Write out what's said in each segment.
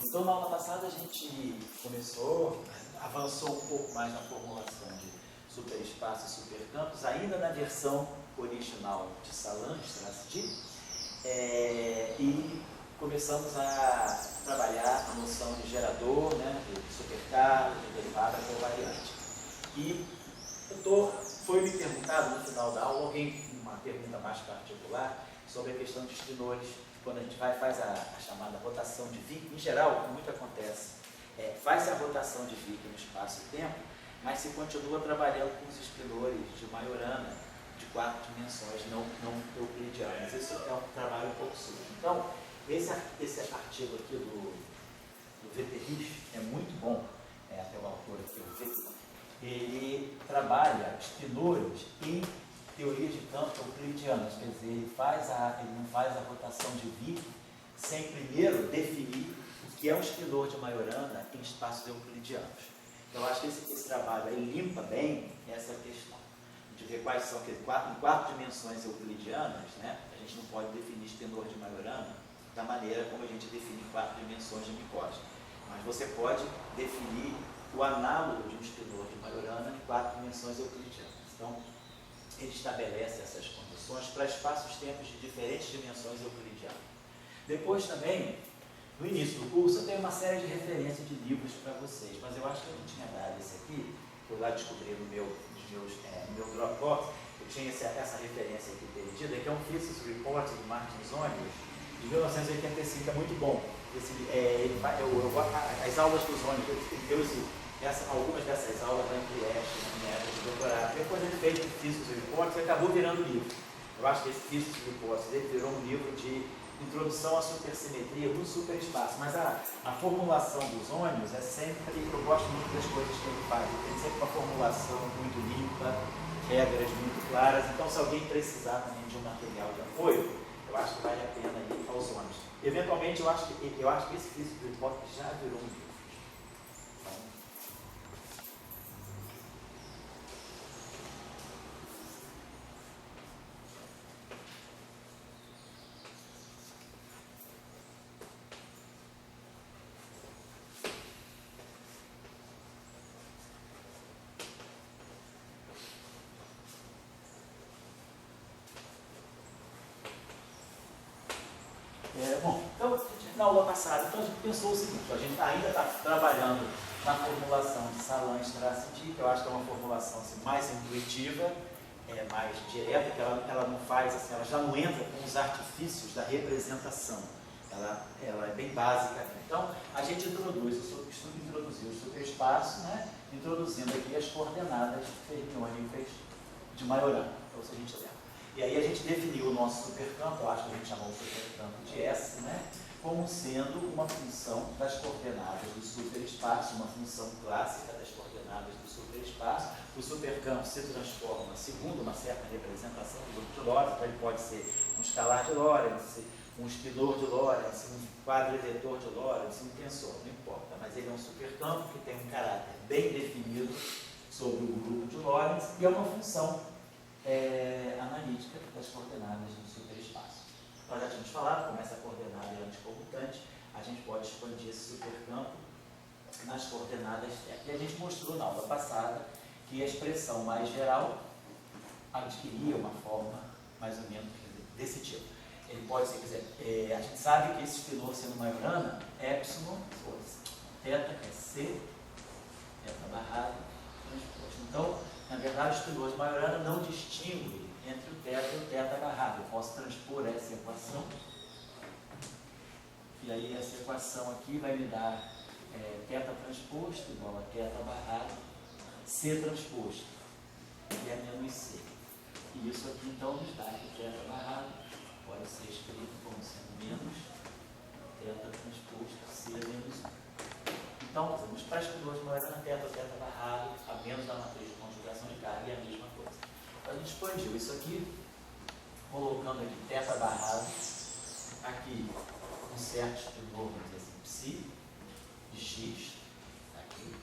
Então, na aula passada a gente avançou um pouco mais na formulação de superespaço e supercampos, ainda na versão original de Salant-Strasdy, e começamos a trabalhar a noção de gerador, né, de supercarga, de derivada covariante. E foi me perguntado no final da aula, uma pergunta mais particular, sobre a questão de espinores. Quando a gente faz a chamada rotação de Wick, em geral, muito acontece, faz a rotação de Wick no espaço e tempo, mas se continua trabalhando com os espinores de Majorana, de 4 dimensões, não euclidianas. Isso é um trabalho um pouco sujo. Então, esse artigo aqui do Wetterich é muito bom, até o autor aqui, o Wetterich, ele trabalha espinores em teoria de campos euclidianas, quer dizer, ele não faz a rotação de Wick sem primeiro definir o que é um espinor de Majorana em espaços euclidianos. Então, acho que esse trabalho aí limpa bem essa questão, de ver quais são, em 4 dimensões euclidianas, né, a gente não pode definir espinor de Majorana da maneira como a gente define 4 dimensões de Minkowski, mas você pode definir o análogo de um espinor de Majorana em 4 dimensões euclidianas. Então, ele estabelece essas condições para espaços-tempos de diferentes dimensões euclidianas. Depois também, no início do curso, eu tenho uma série de referências de livros para vocês, mas eu acho que eu não tinha dado esse aqui, fui lá descobrir no meu Dropbox, eu tinha essa referência aqui perdida, que é um Physics Report do Martin Onius, de 1985, é muito bom. As aulas dos Onius, eu uso algumas dessas aulas lá em Trieste, na minha época de doutorado. Depois ele fez o Physics Report e acabou virando livro. Eu acho que esse Physics Report ele virou um livro de introdução à supersimetria no superespaço. Mas a formulação dos Onius é sempre, eu gosto muito das coisas que ele faz. Ele tem sempre uma formulação muito limpa, regras muito claras. Então, se alguém precisar também de um material de apoio, eu acho que vale a pena ir aos Onius. Eventualmente, eu acho que esse Physics Report já virou um livro. Então, na aula passada, a gente pensou o seguinte, a gente ainda está trabalhando na formulação de Salant-Strasdy, que eu acho que é uma formulação assim, mais intuitiva, mais direta, que ela não faz, assim, ela já não entra com os artifícios da representação, ela é bem básica. Então, a gente introduziu o superespaço, né, introduzindo aqui as coordenadas fermiônicas de Majorana, ou se a gente lembra. E aí a gente definiu o nosso supercampo, eu acho que a gente chamou o supercampo de S, né, como sendo uma função das coordenadas do superespaço, uma função clássica das coordenadas do superespaço. O supercampo se transforma segundo uma certa representação do grupo de Lorentz, então ele pode ser um escalar de Lorentz, um espinor de Lorentz, um quadrivetor de Lorentz, um tensor, não importa, mas ele é um supercampo que tem um caráter bem definido sobre o grupo de Lorentz e é uma função analítica das coordenadas do superespaço. Nós já tínhamos falado, como essa coordenada é anticomutante, a gente pode expandir esse supercampo nas coordenadas e a gente mostrou na aula passada que a expressão mais geral adquiria uma forma mais ou menos desse tipo. Ele pode ser, quer dizer, a gente sabe que esse espinor sendo Majorana é epsilon, θ é C, θ barrado, transposto. Então, na verdade, o espinor de Majorana não distingue entre o θ e o θ barrado. Eu posso transpor essa equação, e aí essa equação aqui vai me dar θ transposto igual a θ barrado, C transposto, e é menos C. E isso aqui, então, nos dá que o θ barrado pode ser escrito como sendo menos θ transposto, C menos 1. Então, vamos para espinor de Majorana, θ barrado, a menos da matriz de conjugação de carga, e a mesma coisa. Então, a gente expandiu isso aqui, colocando aqui θ barrado, aqui um certo espinor, vamos dizer assim, psi, de x, aqui.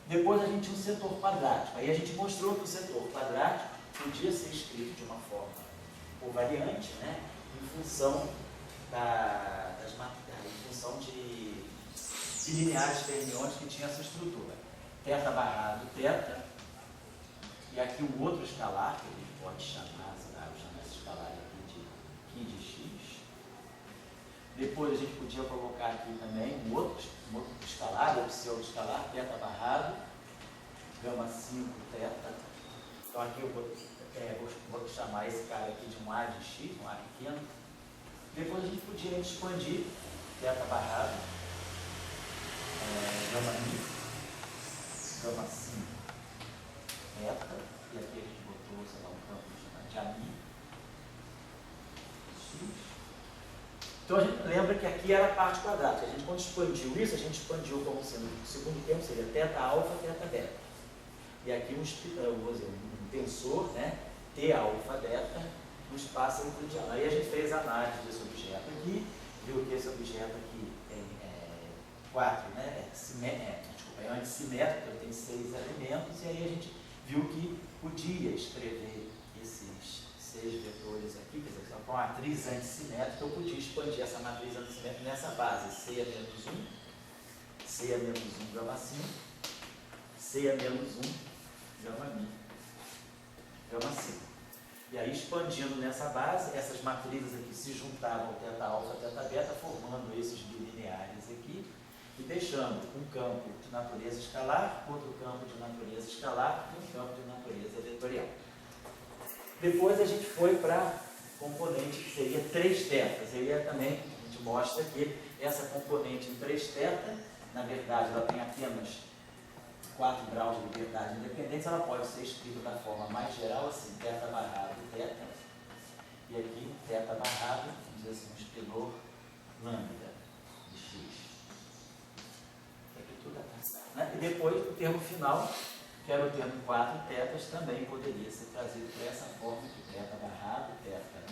Depois a gente tinha um setor quadrático. Aí a gente mostrou que o setor quadrático podia ser escrito de uma forma covariante, né, em função em função de bilineares fermiônicos que tinham essa estrutura. Teta barrado, teta, e aqui um outro escalar, que a gente pode chamar, sei lá, vou chamar esse escalar aqui de X. Depois a gente podia colocar aqui também um outro escalar, ou pseudo-escalar, teta barrado, gama 5, teta. Então aqui eu vou chamar esse cara aqui de um A de X, um A pequeno. Depois a gente podia expandir, teta barrado, gama mi, gama 5, teta, e aqui a gente botou, sei lá, um campo de ami, x. Então a gente lembra que aqui era a parte quadrática. A gente, quando expandiu isso, a gente expandiu como sendo o segundo termo seria teta alfa, teta beta. E aqui um tensor, né, T alfa beta, no espaço euclidiano. Aí a gente fez a análise desse objeto aqui, viu que esse objeto aqui tem 4, né, é antissimétrico, ele tem 6 elementos, e aí a gente viu que podia escrever esses 6 vetores aqui, quer dizer, com uma matriz antissimétrica, eu podia expandir essa matriz antissimétrica nessa base, C a menos 1, C a menos 1, gama 5, C a menos 1, gama mi, gama 5. E aí, expandindo nessa base, essas matrizes aqui se juntavam ao teta alfa, teta beta, formando esses bilineares aqui, e deixando um campo de natureza escalar, outro campo de natureza escalar e um campo de natureza vetorial. Depois a gente foi para componente que seria 3 tetas. E aí também a gente mostra que essa componente em 3 teta, na verdade, ela tem apenas 4 graus de liberdade e independência, ela pode ser escrita da forma mais geral, assim, teta barrado teta, e aqui teta barrado, vamos dizer assim, um espinor lambda de x. Aqui tudo é, né? E depois o termo final, que era o termo 4 tetas, também poderia ser trazido para essa forma de teta barrado, teta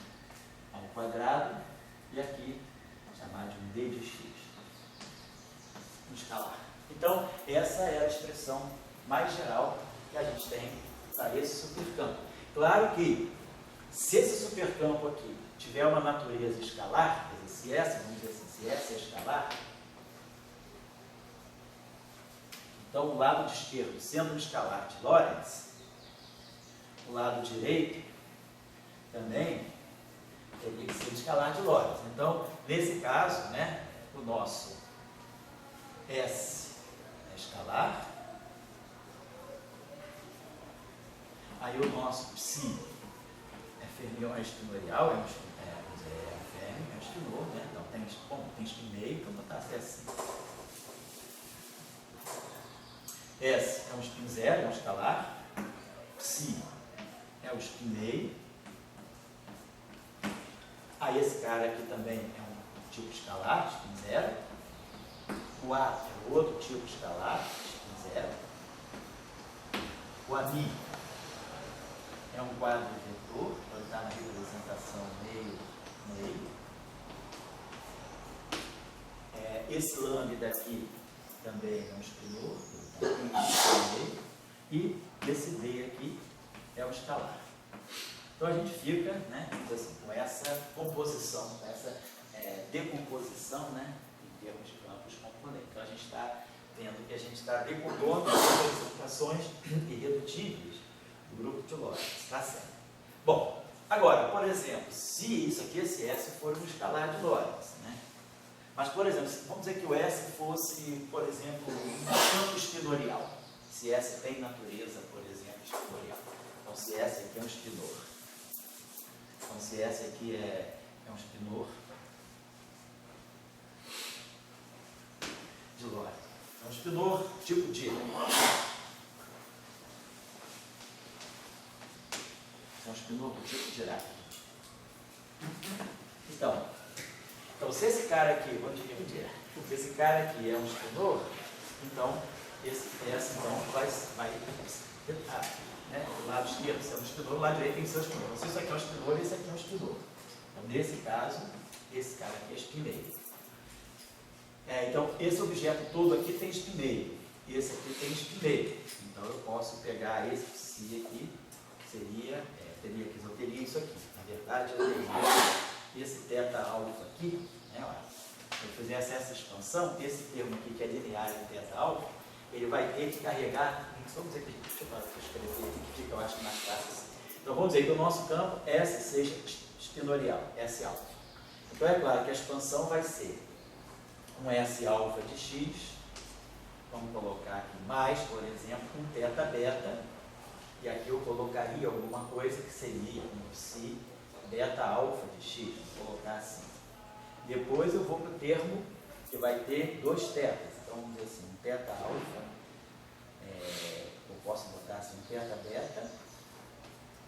ao quadrado, e aqui chamar de um d de x, um escalar. Então, essa é a expressão mais geral que a gente tem para esse supercampo. Claro que, se esse supercampo aqui tiver uma natureza escalar, quer dizer, se essa, vamos dizer assim, se essa é escalar, então o lado esquerdo sendo um escalar de Lorentz, o lado direito também teria que ser um escalar de Lorentz. Então, nesse caso, né, o nosso S é escalar, aí o nosso psi é fermião, é espinorial, é um espinor, né? Então tem spin meio, então botar assim. S é um spin zero, é um escalar, psi é o spin meio, aí esse cara aqui também é um tipo escalar, spin zero, 4 é outro tipo escalar, spin zero, o ami é um quadro vetor, então ele está na representação meio. Esse lambda aqui também é um espinor, meio. E esse D aqui é um escalar. Então a gente fica, né, assim, com essa composição, com essa decomposição, né, em termos de campos componentes. Então a gente está vendo que a gente está decompondo as representações irredutíveis do grupo de Lorentz, está certo? Bom, agora, por exemplo, se isso aqui, esse S, for um escalar de Lorentz, né? Mas, por exemplo, vamos dizer que o S fosse, por exemplo, um campo espinorial. Se S tem natureza, por exemplo, espinorial. Então, se S aqui é um espinor. Então, se S aqui é um espinor de Lorentz. É um espinor tipo D. É um espinor do tipo Dirac. Então, se esse cara aqui, vamos dividir, se esse cara aqui é um espinor, então, esse então, vai né, o lado esquerdo ser um espinor, o lado direito tem que ser um espinor. Então, se isso aqui é um espinor, esse aqui é um espinor. Então, nesse caso, esse cara aqui é espineiro. Então, esse objeto todo aqui tem espineiro, e esse aqui tem espineiro. Então, eu posso pegar esse psi aqui, que seria, eu teria isso aqui. Na verdade, eu teria esse teta alfa aqui, né, ó, fizesse essa expansão, esse termo aqui, que é linear em θ alfa, ele vai ter que carregar, vamos dizer que, deixa eu escrever aqui, que fica, eu acho, mais fácil assim. Então, vamos dizer que o nosso campo S seja espinorial, S alfa. Então, é claro que a expansão vai ser um S alfa de X, vamos colocar aqui mais, por exemplo, um θ beta, e aqui eu colocaria alguma coisa que seria um psi beta alfa de X, vou colocar assim. Depois eu vou para o termo que vai ter dois tetas. Então, vamos dizer assim, um θ alfa, eu posso botar assim, um θ beta,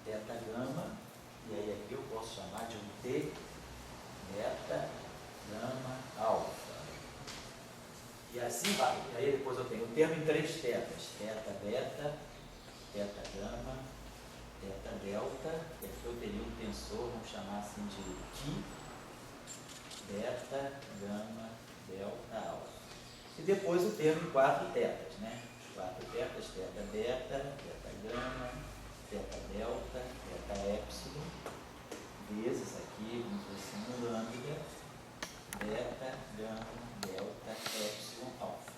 θ gama, e aí aqui eu posso chamar de um T beta gama alfa. E assim vai. E aí depois eu tenho o termo em três tetas, θ beta, θ gama, θ delta, e aqui eu teria um tensor, vamos chamar assim de T beta gama delta alfa. E depois o termo em quatro tetas, né? Quatro tetas, θ beta, θ gama, θ delta, θ epsilon, vezes aqui, vamos dizer assim, um lambda, beta gama delta epsilon alfa.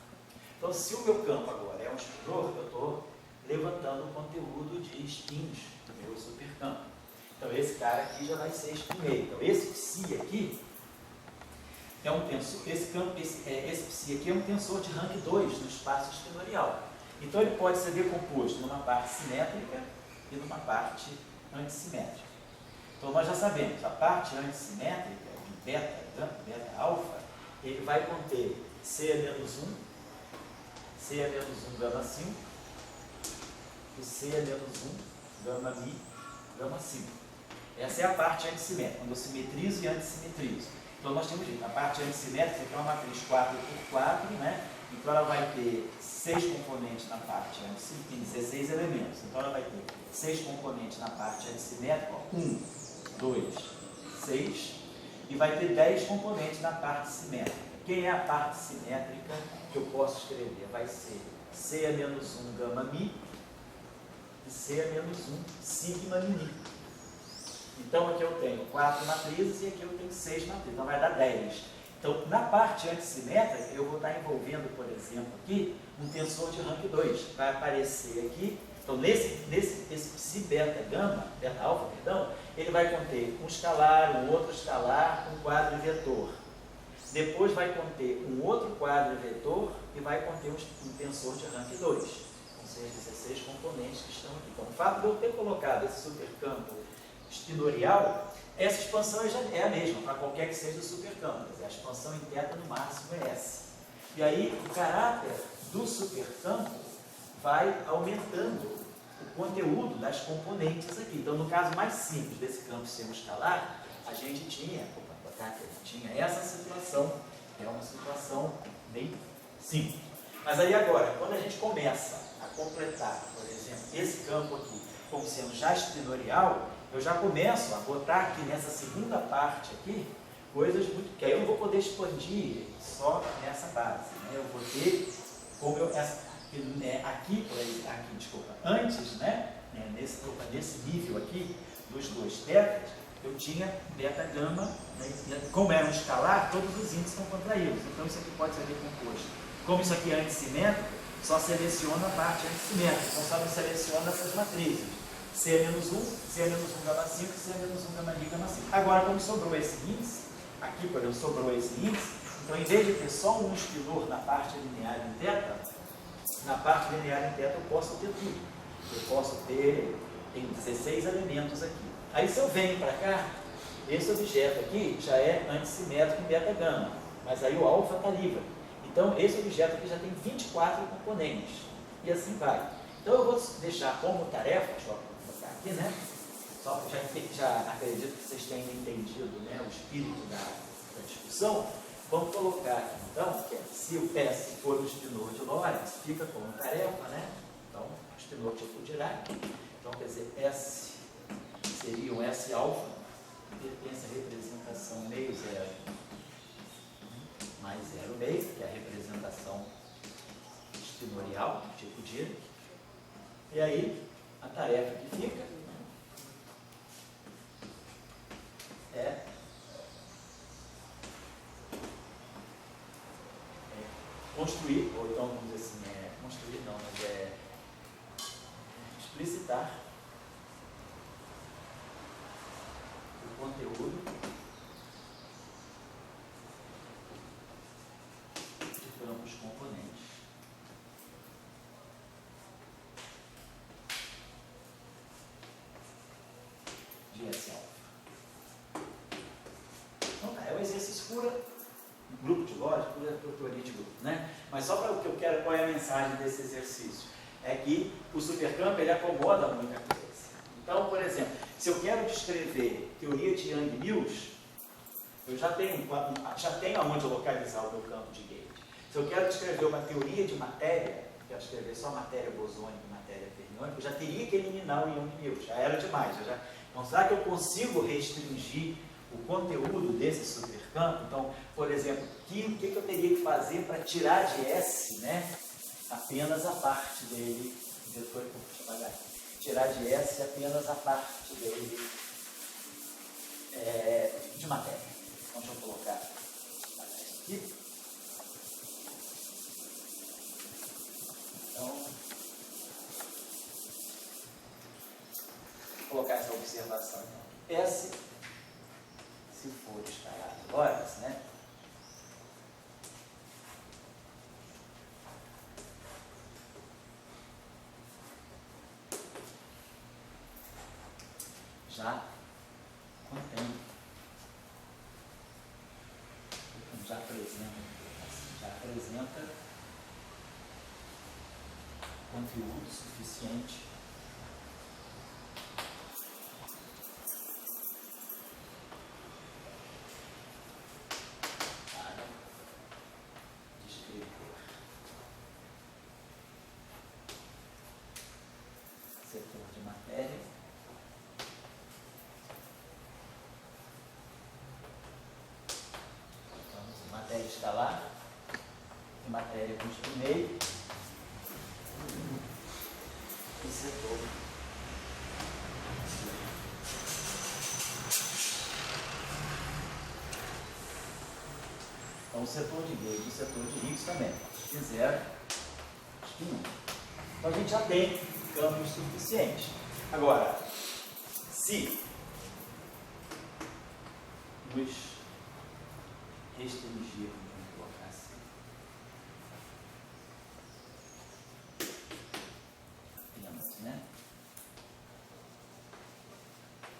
Então, se o meu campo agora é um espinor, eu estou levantando o conteúdo de espinhos do meu supercampo. Então, esse cara aqui já vai ser espinheiro. Então, esse psi aqui é um tensor, esse psi aqui é um tensor de rank 2 no espaço espinorial. Então, ele pode ser decomposto numa parte simétrica e numa parte antissimétrica. Então, nós já sabemos, a parte antissimétrica de beta alfa, ele vai conter C-1, C-1 gama 5 e C-1 gama mi, gama 5. Essa é a parte antissimétrica, quando eu simetrizo e antissimetrizo. Então, nós temos a parte antissimétrica, que é uma matriz 4x4, né? Então, ela vai ter 6 componentes na parte antissimétrica, tem 16 elementos. Então, ela vai ter 6 componentes na parte antissimétrica, 1, 2, 6, e vai ter 10 componentes na parte simétrica. Quem é a parte simétrica que eu posso escrever? Vai ser C-1 gama mi e C-1 sigma mi. Então, aqui eu tenho 4 matrizes e aqui eu tenho 6 matrizes, então vai dar 10. Então, na parte antissimétrica, eu vou estar envolvendo, por exemplo, aqui, um tensor de rank 2. Vai aparecer aqui, então esse psi beta gama, beta alfa, perdão, ele vai conter um escalar, um outro escalar, um quadro vetor. Depois vai conter um outro quadro vetor e vai conter um tensor de rank 2. Ou seja, 16 componentes que estão aqui. Então, o fato de eu ter colocado esse supercampo espinorial, essa expansão já é a mesma para qualquer que seja o supercampo. A expansão em θ no máximo é S. E aí, o caráter do supercampo vai aumentando o conteúdo das componentes aqui. Então, no caso mais simples desse campo ser um escalar, a gente tinha essa situação, é uma situação bem simples. Mas aí agora, quando a gente começa a completar, por exemplo, esse campo aqui como sendo já espinorial, eu já começo a botar aqui nessa segunda parte aqui, coisas muito... que aí eu não vou poder expandir só nessa base, né? Eu vou ter, como eu... antes, né? Nesse nível aqui, dos dois tetas, eu tinha beta gama, né? Como era um escalar, todos os índices estão contraídos, então isso aqui pode ser decomposto. Como isso aqui é antissimétrico, só seleciona a parte antissimétrica, então só não seleciona essas matrizes. C-1, C-1 gama 5, C-1 gama mi, gama 5. Agora, como sobrou esse índice, aqui, por exemplo, sobrou esse índice, então, em vez de ter só um espinor na parte linear em θ, na parte linear em θ eu posso ter tudo. Eu posso ter, tem 16 elementos aqui. Aí, se eu venho para cá, esse objeto aqui já é antissimétrico em beta gama, mas aí o alfa está livre. Então, esse objeto aqui já tem 24 componentes, e assim vai. Então, eu vou deixar como tarefa, deixa eu botar aqui, né? Só já acredito que vocês tenham entendido, né, o espírito da discussão. Vamos colocar aqui, então, que se o S for um espinor de Lorentz, fica como tarefa, né? Então, espinor tipo Dirac. Então, quer dizer, S seria um S alfa, que pertence à representação meio zero mais 0 meio, que é a representação espinorial, tipo Dirac. E aí, a tarefa que fica é construir, ou então vamos dizer assim, construir não, mas explicitar o conteúdo de campos componentes de S alfa. Então tá, é um exercício pura, grupo de lógica, pura teoria de grupo, né? Mas só para o que eu quero, qual é a mensagem desse exercício? É que o supercampo ele acomoda muita coisa. Então, por exemplo, se eu quero descrever teoria de Yang-Mills, eu já tenho aonde localizar o meu campo de Gauge. Se eu quero descrever uma teoria de matéria, quero escrever só matéria bosônica e matéria fermiônica, eu já teria que eliminar o Yang-Mills, já era demais. Então, será que eu consigo restringir o conteúdo desse supercampo? Então, por exemplo, o que eu teria que fazer para tirar de S, né, apenas a parte dele, tirar de S apenas a parte dele de matéria. Então, deixa eu colocar isso aqui. Então, vou colocar essa observação. S, se for escalar horas, né? Já contém, já apresenta conteúdo suficiente para descrever setor de matéria matéria escalar e matéria custo meio e setor. Então, o setor de Gauge e o setor de Higgs também. Se zero, acho que não. Então, a gente já tem campos suficientes. Agora, se nos restringirmos, vamos colocar assim, apenas, né,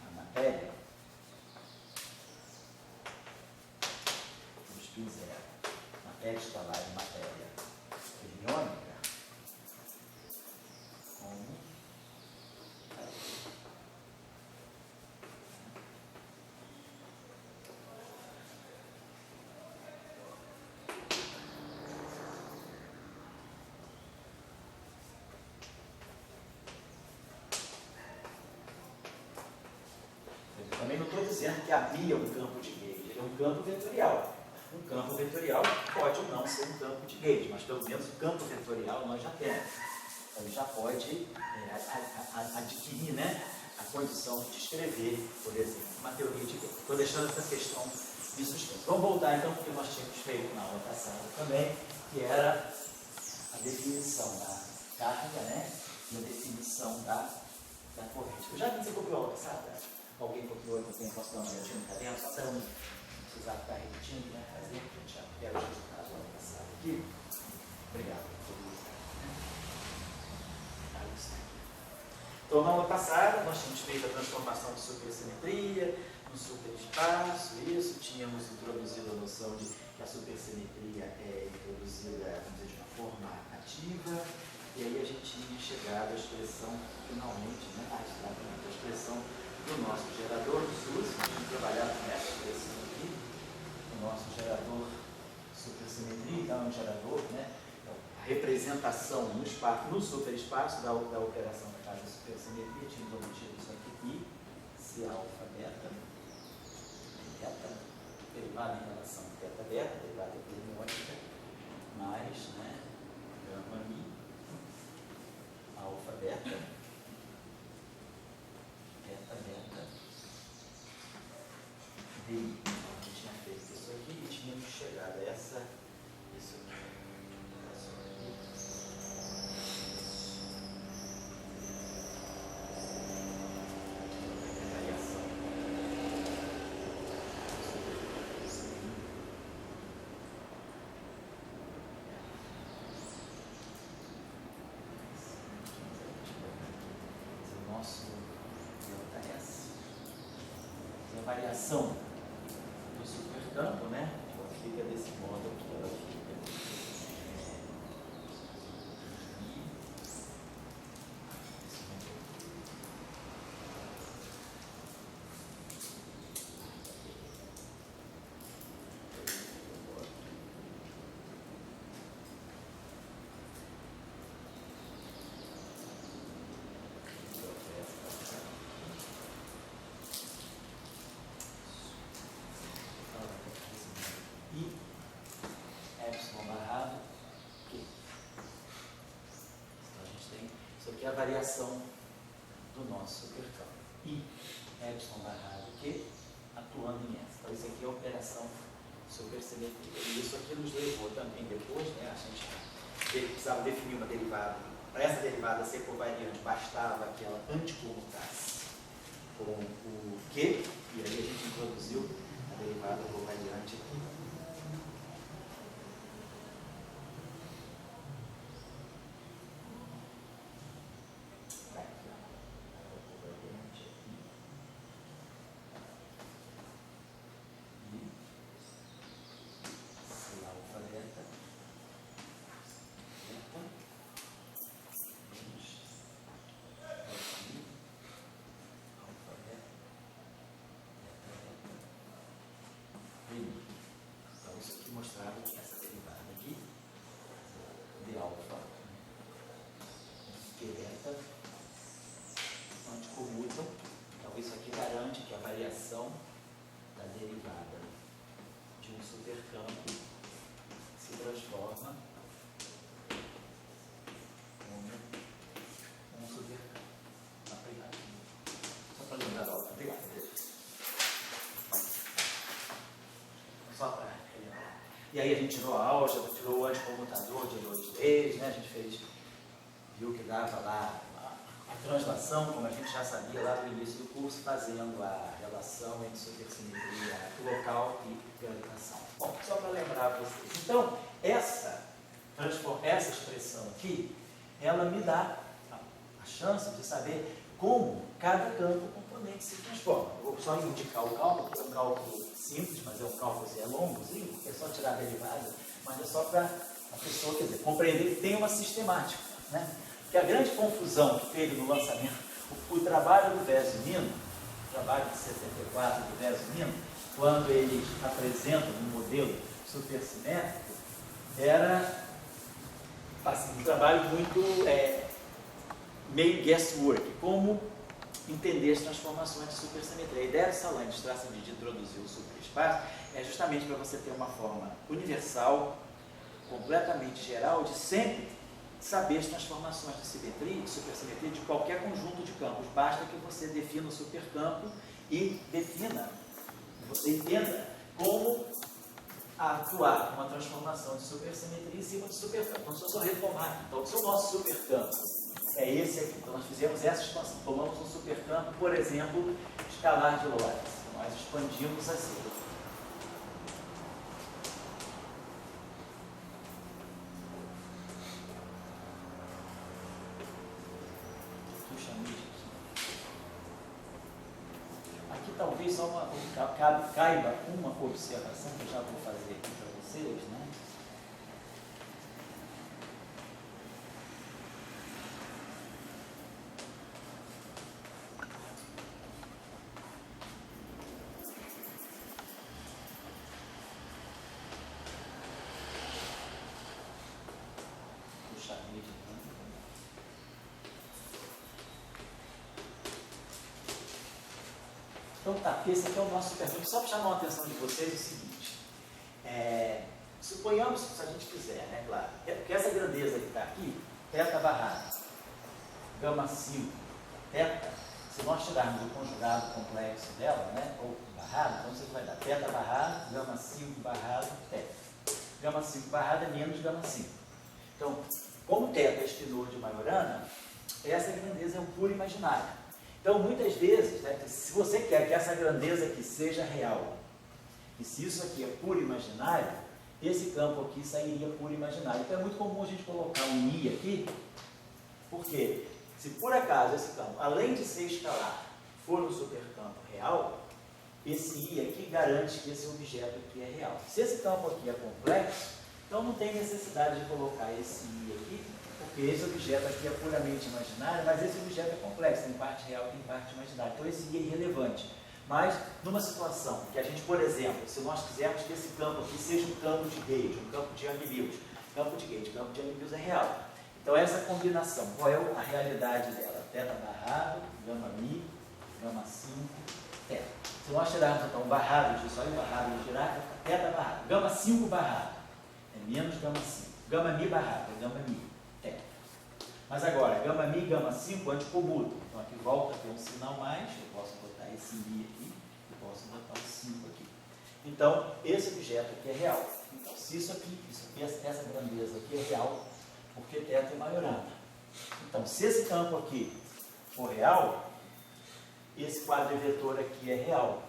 a matéria, custo zero, matéria escalar e matéria fermiônica, como também não estou dizendo que havia um campo de Gauge, ele é um campo vetorial. Um campo vetorial pode ou não ser um campo de Gauge, mas pelo menos o campo vetorial nós já temos. Então ele já pode adquirir, né, a condição de descrever, por exemplo, uma teoria de Gauge. Estou deixando essa questão de suspenso. Vamos voltar então, porque nós tínhamos feito na aula passada também, que era a definição da carga, né, e a definição da corrente. Eu já vi que você copiou a aula passada? Alguém copiou aqui, tem posso dar uma olhadinha no caderno, só para não precisar ficar repetindo, né? Fazer, a gente já quero os resultados do ano passado aqui. Obrigado por tudo isso. Então, na aula passada, nós tínhamos feito a transformação de supersimetria no superespaço, isso, tínhamos introduzido a noção de que a supersimetria é introduzida, vamos dizer, de uma forma ativa, e aí a gente tinha chegado à expressão, finalmente, né? A expressão do nosso gerador de SUS, a gente trabalhava com essa expressão aqui, o nosso gerador supersimetria, então é um gerador, né? Então, a representação no espaço, no superespaço da operação da casa de supersimetria, tínhamos obtido isso aqui, C alfa beta, derivada em relação a beta, derivada fermiônica, mais, né, gama mi, alfa beta, DI. Então, a gente tinha feito isso aqui e tínhamos chegado a isso aqui. variação do supercampo, né? Ela fica desse modo aqui, ela fica. E epsilon barrado Q. Então a gente tem isso aqui é a variação do nosso supercampo. E epsilon barrado Q atuando em S. Então isso aqui é a operação supersimetria. E isso aqui nos levou também depois, né? A gente precisava definir uma derivada. Para essa derivada ser covariante, bastava que ela anticomutasse com o Q, e aí a gente introduziu a derivada covariante aqui. Então, isso aqui mostrava que essa derivada aqui de alfa e beta anticomutam. Então, isso aqui garante que a variação da derivada de um supercampo se transforma como um supercampo. Só para lembrar da outra. Obrigado. Só para relembrar. E aí a gente tirou a álgebra, tirou o anticomutador de dois deles, né? A gente viu que dava lá a translação, como a gente já sabia lá no início do curso, fazendo a relação entre supersimetria local e gravitação. Bom, só para lembrar vocês. Então, essa expressão aqui, ela me dá a chance de saber como cada campo componente se transforma. Eu vou só indicar o cálculo, que é um cálculo simples, mas é um cálculo assim, é longozinho, porque é só tirar a derivada, mas é só para a pessoa, quer dizer, compreender que tem uma sistemática, né? Porque a grande confusão que teve no lançamento, o trabalho do Veronese, o trabalho de 74 do Veronese, quando eles apresentam um modelo supersimétrico, era assim, um trabalho muito meio guesswork, como entender as transformações de supersimetria. A ideia do Salant de introduzir o superespaço é justamente para você ter uma forma universal, completamente geral, de sempre saber as transformações de simetria e supersimetria de qualquer conjunto de campos. Basta que você defina o supercampo e você entenda como atuar uma transformação de supersimetria em cima de supercampo. Então, se eu só retomar, então, se o nosso supercampo é esse aqui, então nós fizemos essa expansão, tomamos um supercampo, por exemplo, escalar de Lorentz. Nós expandimos assim. Aqui talvez só caiba uma observação que eu já vou fazer aqui para vocês, né? Então tá, esse aqui é o nosso supercampo. Só para chamar a atenção de vocês é o seguinte, suponhamos, se a gente quiser, né, claro, que essa grandeza que está aqui, θ barrado, gama 5, θ, se nós tirarmos o conjugado complexo dela, né, ou barrado, então você vai dar θ barrado, gama 5 barrado, θ. Gama 5 barrado é menos gama 5. Então, como θ é espinor de Majorana, essa grandeza é um puro imaginário. Então, muitas vezes, né, se você quer que essa grandeza aqui seja real, e se isso aqui é puro imaginário, esse campo aqui sairia puro imaginário. Então, é muito comum a gente colocar um I aqui, porque se por acaso esse campo, além de ser escalar, for um supercampo real, esse I aqui garante que esse objeto aqui é real. Se esse campo aqui é complexo, então não tem necessidade de colocar esse I aqui, porque esse objeto aqui é puramente imaginário, mas esse objeto é complexo, tem parte real, tem parte imaginária. Então esse I é irrelevante. Mas, numa situação que a gente, por exemplo, se nós quisermos que esse campo aqui seja um campo de gauge, um campo de Young Mills, campo de gauge, campo de Young Mills é real. Então essa combinação, qual é a realidade dela? Teta barrado, gama mi, gama 5, teta. Se nós tirarmos então o barrado de só e o barrado de girar, teta barrado. Gama 5 barrado é menos gama 5. Gama mi barrado é gama mi, teta. Mas agora, gama mi e gama 5 anticomutam. Então aqui volta a ter um sinal mais, eu posso botar esse mi aqui e posso botar o 5 aqui. Então, esse objeto aqui é real. Então, se isso aqui, essa grandeza aqui é real, porque teta é maiorana. Então, se esse campo aqui for real, esse quadrivetor aqui é real.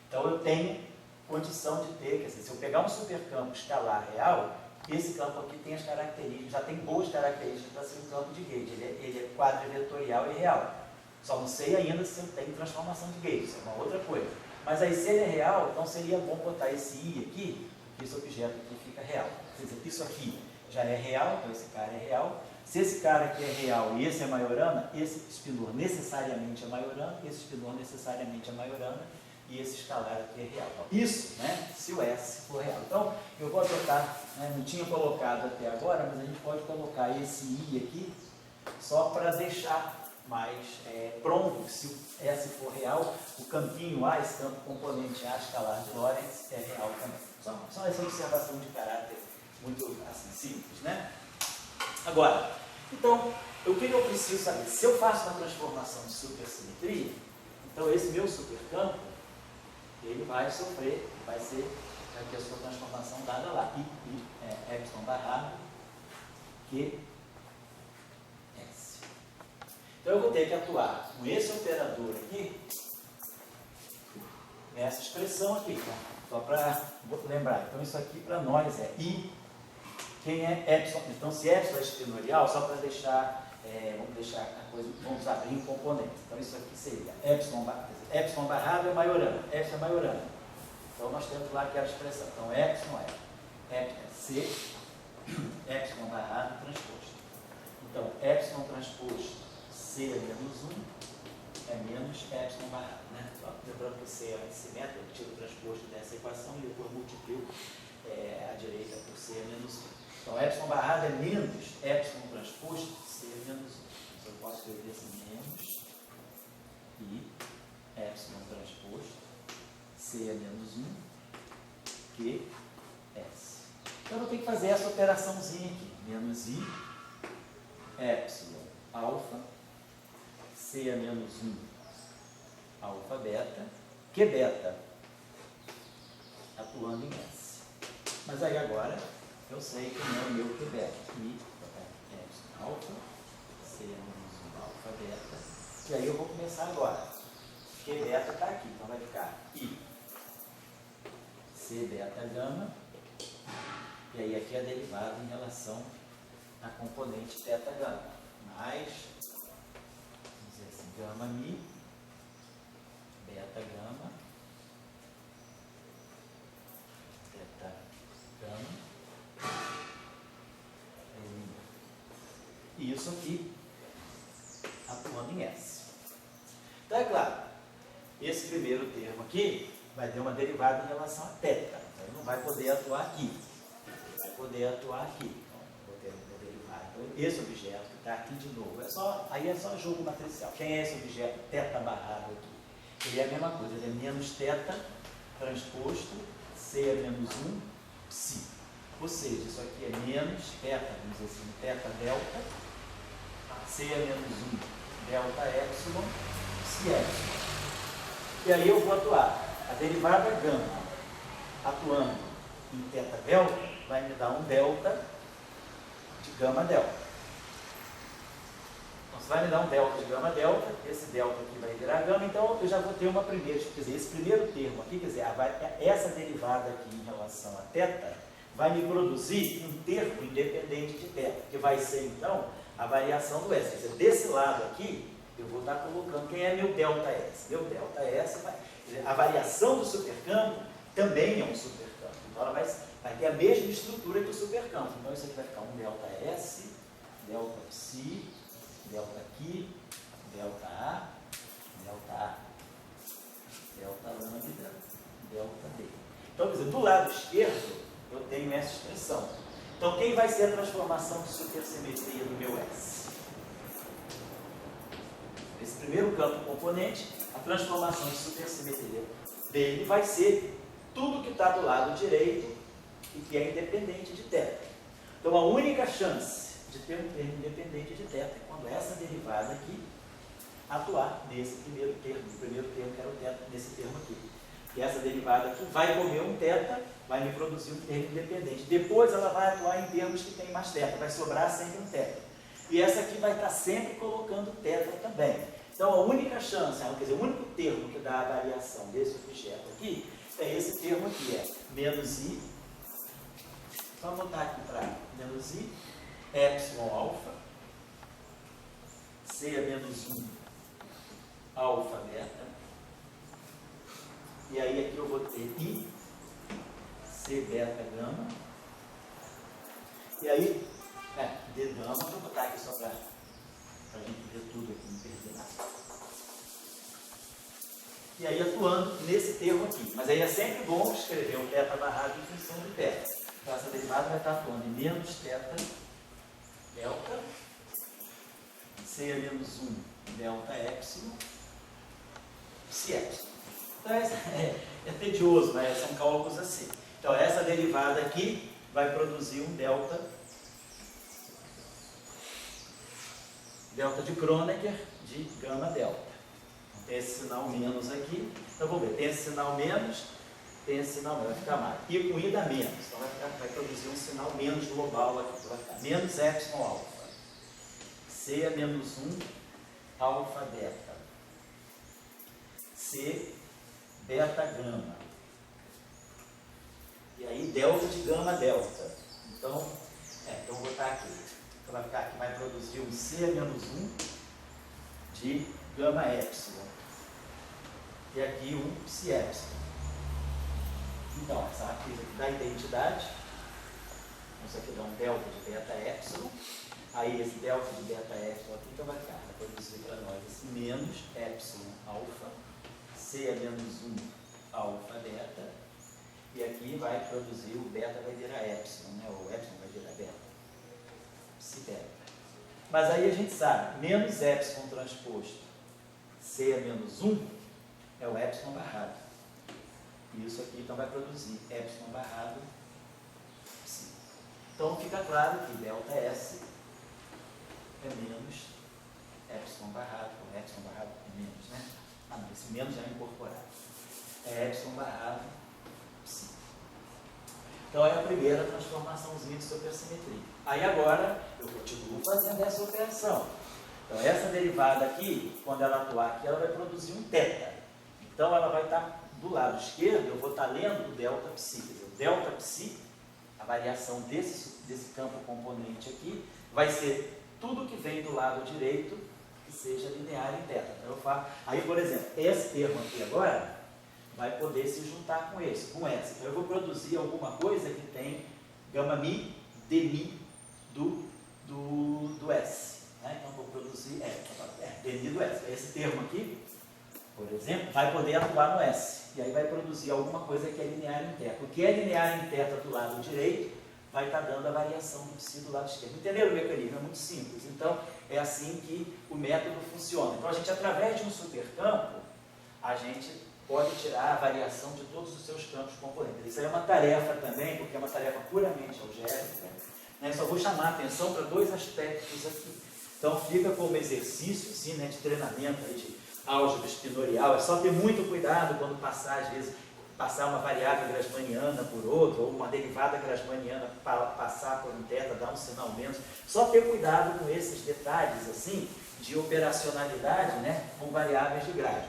Então, eu tenho condição de ter, quer dizer, se eu pegar um supercampo escalar real, esse campo aqui tem as características, já tem boas características para ser um campo de gauge. Ele é quadrivetorial e real. Só não sei ainda se eu tenho transformação de gauge, isso é uma outra coisa. Mas aí, se ele é real, então seria bom botar esse I aqui, porque esse objeto aqui fica real. Quer dizer, isso aqui já é real, então esse cara é real. Se esse cara aqui é real e esse é maiorana, esse espinor necessariamente é maiorana, esse espinor necessariamente é maiorana, e esse escalar aqui é real. Então, isso, né, se o S for real. Então, eu vou adotar, né, não tinha colocado até agora, mas a gente pode colocar esse I aqui, só para deixar mais pronto, se o S for real, o campinho A, esse campo componente A escalar de Lorentz, é real também. Só essa observação de caráter muito assim, simples, né? Agora, então, o que eu preciso saber? Se eu faço uma transformação de supersimetria, então esse meu supercampo, ele vai sofrer, vai ter a sua transformação dada lá. I, epsilon barrado, Q, S. Então eu vou ter que atuar com esse operador aqui, nessa expressão aqui, tá? Só para lembrar. Então isso aqui para nós é I. Quem é epsilon? Então, se epsilon é espinorial, só para deixar, vamos deixar a coisa, vamos abrir em componentes. Então, isso aqui seria epsilon barrado é maiorana, epsilon é maiorana. Então, nós temos lá aquela expressão. Então, epsilon é C, epsilon barrado transposto. Então, epsilon transposto C é menos 1 é menos epsilon barrado. Né? Só lembrando que C é simétrico, eu tiro o transposto dessa equação e depois multiplico a direita por C é menos 1. Então, epsilon barrado é menos epsilon transposto, C é menos 1. Então, eu posso escrever assim, menos I, epsilon transposto, C é menos 1, Q, S. Então, eu vou ter que fazer essa operaçãozinha aqui. Menos I, epsilon, alfa, C é menos 1, alfa, beta, Q, beta, atuando em S. Mas aí agora, eu sei que não é o meu Q beta. I, epsilon alfa, C menos 1 alfa beta. E aí eu vou começar agora. Q beta está aqui, então vai ficar I, C beta gama. E aí aqui é a derivada em relação à componente teta gama. Mais, vamos dizer assim, gama mi, beta gama, teta gama. E isso aqui atuando em S. Então é claro, esse primeiro termo aqui vai ter uma derivada em relação a θ. Então ele não vai poder atuar aqui. Ele vai poder atuar aqui. Então vou ter uma derivada. Então esse objeto que está aqui de novo, aí é só jogo matricial. Quem é esse objeto θ barrado aqui? Ele é a mesma coisa, ele é menos θ transposto, C é menos 1, psi. Ou seja, isso aqui é menos θ, vamos dizer assim, θ delta, C é menos 1, delta epsilon, psi epsilon. E aí eu vou atuar. A derivada gama atuando em θ delta vai me dar um delta de gama delta. Então, se vai me dar um delta de gama delta, esse delta aqui vai virar gama, então eu já vou ter uma primeira, quer dizer, esse primeiro termo aqui, quer dizer, essa derivada aqui em relação a θ, vai me produzir um termo independente de θ, que vai ser, então, a variação do S. Quer dizer, desse lado aqui, eu vou estar colocando quem é meu ΔS. Meu ΔS, a variação do supercampo também é um supercampo. Então ela vai ter a mesma estrutura que o supercampo. Então isso aqui vai ficar um ΔS, ΔΦ, delta aqui, delta A, delta lambda, delta D. Então, quer dizer, do lado esquerdo, eu tenho essa expressão. Então, quem vai ser a transformação de supersimetria do meu S? Esse primeiro campo componente, a transformação de supersimetria dele vai ser tudo que está do lado direito e que é independente de θ. Então, a única chance de ter um termo independente de θ é quando essa derivada aqui atuar nesse primeiro termo. O primeiro termo que era o θ, nesse termo aqui. E essa derivada aqui vai comer um θ, vai me produzir um termo independente. Depois ela vai atuar em termos que tem mais θ, vai sobrar sempre um θ. E essa aqui vai estar sempre colocando θ também. Então a única chance, quer dizer, o único termo que dá a variação desse objeto aqui, é esse termo aqui, é menos i, só botar aqui para menos i, epsilon alfa, C é menos 1, alfa beta, e aí aqui eu vou ter I, C beta gama, e aí, D gama, vou botar aqui só para a gente ver tudo aqui, não perder nada. E aí atuando nesse termo aqui, mas aí é sempre bom escrever o θ barrado em função do θ. Então essa derivada vai estar atuando em menos θ delta, C é menos 1 delta epsilon, psi epsilon. Então é tedioso, mas são cálculos assim. Então essa derivada aqui vai produzir um delta de Kronecker de gama delta. Tem esse sinal menos aqui. Então vamos ver, tem esse sinal menos, tem esse sinal menos, vai ficar mais. E com I dá menos, então vai produzir um sinal menos global aqui, então vai ficar menos epsilon alfa. C é menos 1 alfa beta. C beta gama. E aí delta de gama delta. Então eu vou botar aqui. Então vai ficar aqui, vai produzir um C é menos 1 de gama epsilon. E aqui um psi epsilon. Então, essa matriz aqui dá identidade. Isso aqui dá um delta de beta epsilon. Aí esse delta de beta epsilon aqui, então vai ficar, vai produzir para nós esse menos epsilon alfa. C é menos 1 alfa beta. E aqui vai produzir, o beta vai virar epsilon, né? O epsilon vai virar beta. Psi beta. Mas aí a gente sabe, menos epsilon transposto C é menos 1 é o epsilon barrado. E isso aqui então vai produzir epsilon barrado psi. Então fica claro que delta S é menos epsilon barrado, ou epsilon barrado é menos, né? Ah não, esse menos já é incorporado. É epsilon barrado psi. Então é a primeira transformaçãozinha de supersimetria. Aí agora eu continuo fazendo essa operação. Então essa derivada aqui, quando ela atuar aqui, ela vai produzir um θ. Então ela vai estar do lado esquerdo, eu vou estar lendo o delta psi. O delta psi, a variação desse campo componente aqui, vai ser tudo que vem do lado direito que seja linear em θ. Então eu faço, aí por exemplo, esse termo aqui agora vai poder se juntar com esse, com S. Então eu vou produzir alguma coisa que tem gama mi, d mi do S. Né? Então eu vou produzir d mi do S. Esse termo aqui, por exemplo, vai poder atuar no S. E aí vai produzir alguma coisa que é linear em θ. O que é linear em θ do lado direito vai estar dando a variação do psi do lado esquerdo. Entenderam o mecanismo? É muito simples. Então, é assim que o método funciona. Então, a gente, através de um supercampo, a gente pode tirar a variação de todos os seus campos componentes. Isso aí é uma tarefa também, porque é uma tarefa puramente algébrica. Né? Só vou chamar a atenção para dois aspectos aqui. Então, fica como exercício assim, né, de treinamento aí de álgebra espinorial. É só ter muito cuidado quando passar, às vezes, passar uma variável grassmanniana por outra, ou uma derivada grassmanniana passar por um θ, dar um sinal menos. Só ter cuidado com esses detalhes assim, de operacionalidade, né, com variáveis de grade.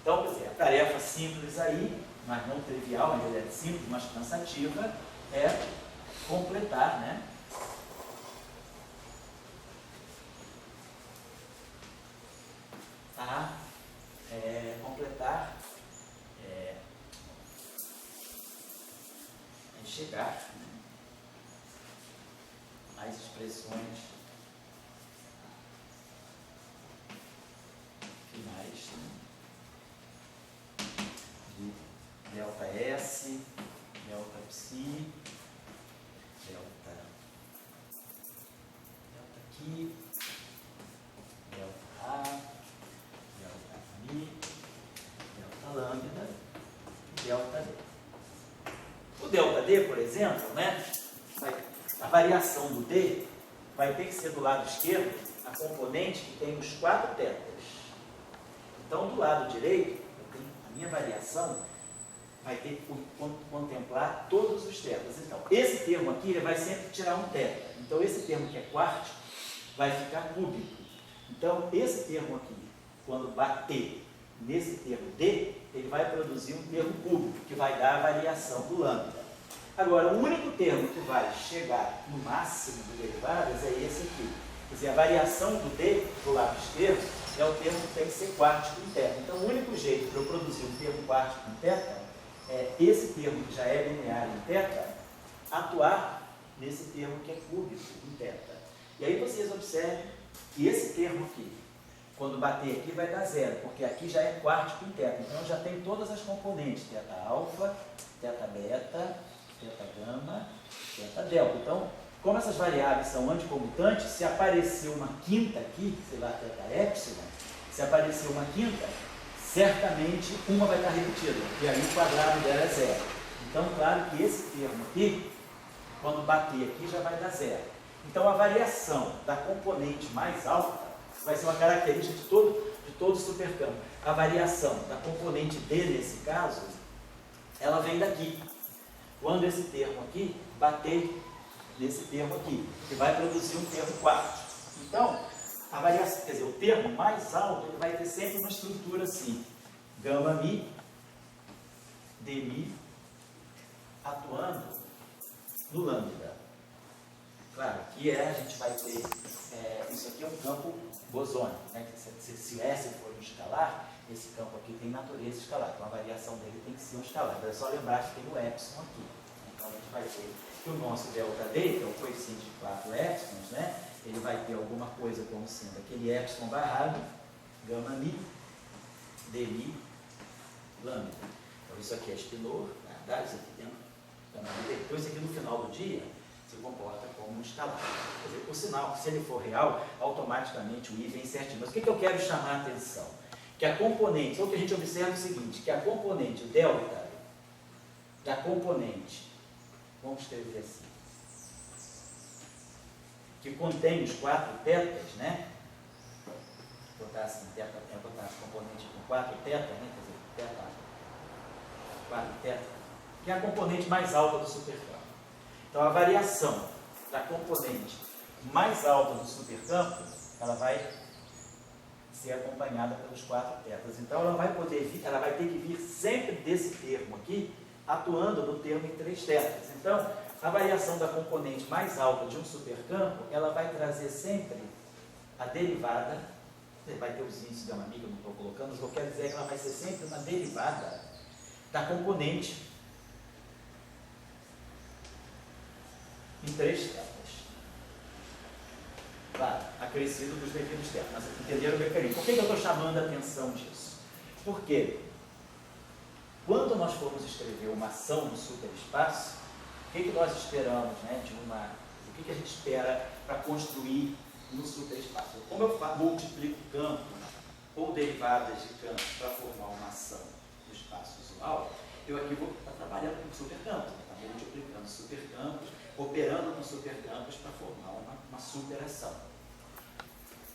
Então, quer dizer, a tarefa simples aí, mas não trivial, ainda é simples, mas cansativa, é completar, né, a completar, a chegar às expressões finais, de delta S, delta psi, delta aqui, delta A, delta Mi, delta lambda e delta D. O delta D, por exemplo, né, a variação do D vai ter que ser do lado esquerdo a componente que tem os 4 tetas. Então, do lado direito, a minha variação vai ter que contemplar todos os tetas. Então, esse termo aqui ele vai sempre tirar um teta. Então, esse termo que é quarto vai ficar cúbico. Então, esse termo aqui, quando bater nesse termo D, ele vai produzir um termo cúbico, que vai dar a variação do lambda. Agora, o único termo que vai chegar no máximo de derivadas é esse aqui. Quer dizer, a variação do D, do lado esquerdo, é o termo que tem que ser quartico em teta. Então, o único jeito de eu produzir um termo quartico em teta é esse termo que já é linear em teta, atuar nesse termo que é cúbico em teta. E aí vocês observem que esse termo aqui, quando bater aqui, vai dar zero, porque aqui já é quartico em teta. Então, já tem todas as componentes, teta alfa, teta beta, teta gama, teta delta. Então, como essas variáveis são anticomutantes, se aparecer uma quinta aqui, sei lá, teta epsilon, se aparecer uma quinta, certamente uma vai estar repetida, e aí o quadrado dela é zero. Então, claro que esse termo aqui, quando bater aqui, já vai dar zero. Então, a variação da componente mais alta vai ser uma característica de todo supercampo. A variação da componente D, nesse caso, ela vem daqui. Quando esse termo aqui bater nesse termo aqui, que vai produzir um termo quarto. Então, a variação, quer dizer, o termo mais alto, ele vai ter sempre uma estrutura assim, gama mi, d mi, atuando no lambda. Claro, aqui a gente vai ter, isso aqui é um campo bosônico, né? Se S for um escalar, esse campo aqui tem natureza escalar, então a variação dele tem que ser um escalar. É só lembrar que tem o epsilon aqui. Então a gente vai ter que o nosso delta D, que é o coeficiente de 4 épsilons, né? Ele vai ter alguma coisa como sendo aquele épsilon barrado, gama mi, d mi, lambda. Então isso aqui é espinor, na verdade, isso aqui tem gama mi, d. Então isso aqui no final do dia se comporta como um escalar. Quer dizer, por sinal, se ele for real, automaticamente o I vem certinho. Mas o que eu quero chamar a atenção? Que a componente, ou que a gente observa o seguinte, que a componente delta da componente, vamos escrever assim, que contém os 4 tetas, né? Vou botar assim, vou botar a componente com 4 tetas, né? Quer dizer, teta, 4 tetas, que é a componente mais alta do supercampo. Então, a variação da componente mais alta do supercampo, ela vai ser acompanhada pelos 4 tetas. Então, ela vai ter que vir sempre desse termo aqui, atuando no termo em 3 tetas. Então, a variação da componente mais alta de um supercampo, ela vai trazer sempre a derivada, vai ter os índices gama mi que eu não estou colocando, mas o que eu quero dizer é que ela vai ser sempre uma derivada da componente em 3 tetas. Claro, acrescido dos devidos tetas, mas entenderam o mecanismo. Por que eu estou chamando a atenção disso? Porque quando nós formos escrever uma ação no superespaço, o que nós esperamos, né, o que a gente espera para construir no superespaço? Como eu multiplico campo ou derivadas de campo para formar uma ação no espaço usual, eu aqui vou estar trabalhando com supercampos, estar multiplicando supercampos, operando com supercampos para formar uma superação.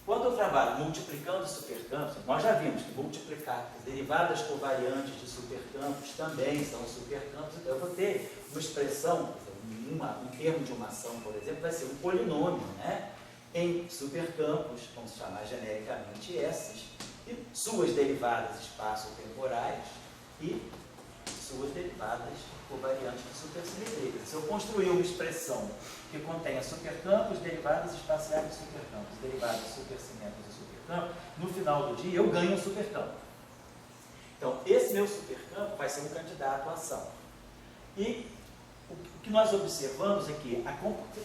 Quando eu trabalho multiplicando supercampos, nós já vimos que multiplicar derivadas covariantes de supercampos também são supercampos. Então, eu vou ter uma expressão, um termo de uma ação, por exemplo, vai ser um polinômio, né? Em supercampos, vamos chamar genericamente esses, e suas derivadas espaço-temporais e suas derivadas covariantes de supersimetria. Se eu construir uma expressão que contenha supercampos, derivadas espaciais de supercampos, derivadas supersimétricas de supercampos, no final do dia eu ganho um supercampo. Então, esse meu supercampo vai ser um candidato à ação. E o que nós observamos é que,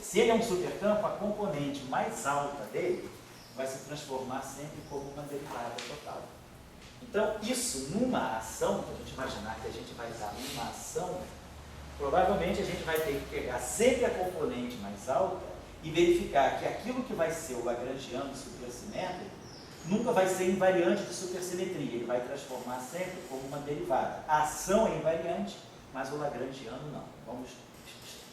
se ele é um supercampo, a componente mais alta dele vai se transformar sempre como uma derivada total. Então, isso numa ação, se a gente imaginar que a gente vai usar numa ação, provavelmente a gente vai ter que pegar sempre a componente mais alta e verificar que aquilo que vai ser o lagrangiano supersimétrico nunca vai ser invariante de supersimetria, ele vai transformar sempre como uma derivada. A ação é invariante, mas o lagrangiano não. Vamos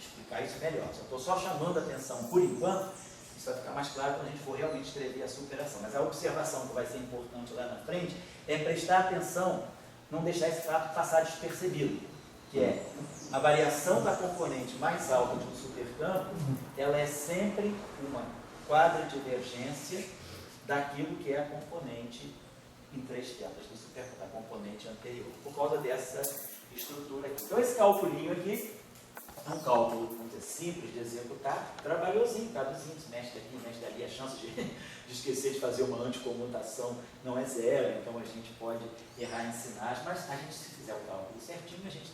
explicar isso melhor. Estou só chamando a atenção por enquanto, isso vai ficar mais claro quando a gente for realmente escrever a superação. Mas a observação que vai ser importante lá na frente é prestar atenção, não deixar esse fato passar despercebido, que é a variação da componente mais alta de um supercampo, ela é sempre uma quadridivergência daquilo que é a componente em 3 telas do supercampo, da componente anterior, por causa dessa estrutura aqui. Então esse cálculinho aqui é um cálculo, vamos dizer, simples de executar, trabalhosinho, caduzinho, se mexe aqui, mexe dali, a chance de esquecer de fazer uma anticomutação não é zero, então a gente pode errar em sinais, mas a gente, se fizer o cálculo certinho, a gente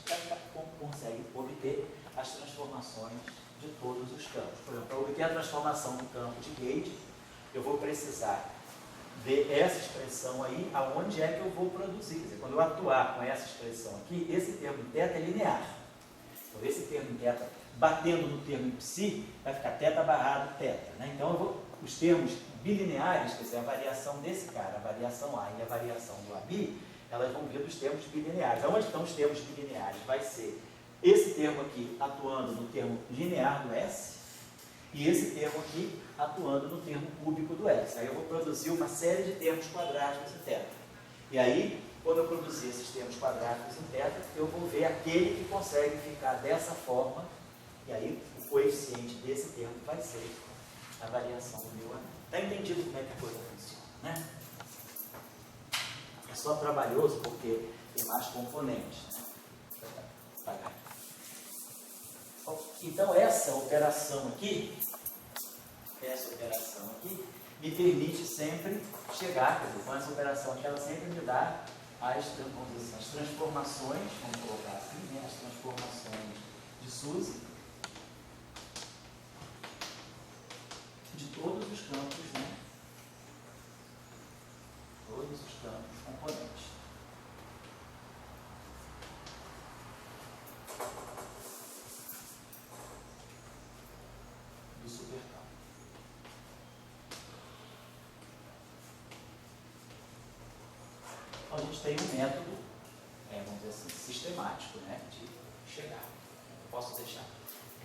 consegue obter as transformações de todos os campos. Por exemplo, para obter a transformação do campo de Gauge, eu vou precisar ver essa expressão aí, aonde é que eu vou produzir. Quer dizer, quando eu atuar com essa expressão aqui, esse termo em θ é linear. Então, esse termo em θ, batendo no termo em psi, vai ficar θ barrado θ. Né? Então, os termos bilineares, quer dizer, a variação desse cara, a variação A e a variação do AB, elas vão vir dos termos bilineares. Onde estão os termos bilineares? Vai ser esse termo aqui atuando no termo linear do S, e esse termo aqui atuando no termo cúbico do S. Aí eu vou produzir uma série de termos quadráticos em θ. E aí, quando eu produzir esses termos quadráticos em θ, eu vou ver aquele que consegue ficar dessa forma, e aí o coeficiente desse termo vai ser a variação do meu anel. Está entendido como é que a coisa funciona, né? É só trabalhoso porque tem mais componentes, né? Então essa operação aqui, me permite sempre chegar, quer dizer, com essa operação aqui, ela sempre me dá as transformações, vamos colocar assim, né, as transformações de SUSY de todos os campos, né? Todos os campos componentes. Do supercampo. Então, a gente tem um método, vamos dizer assim, sistemático, né, de chegar. Eu posso deixar.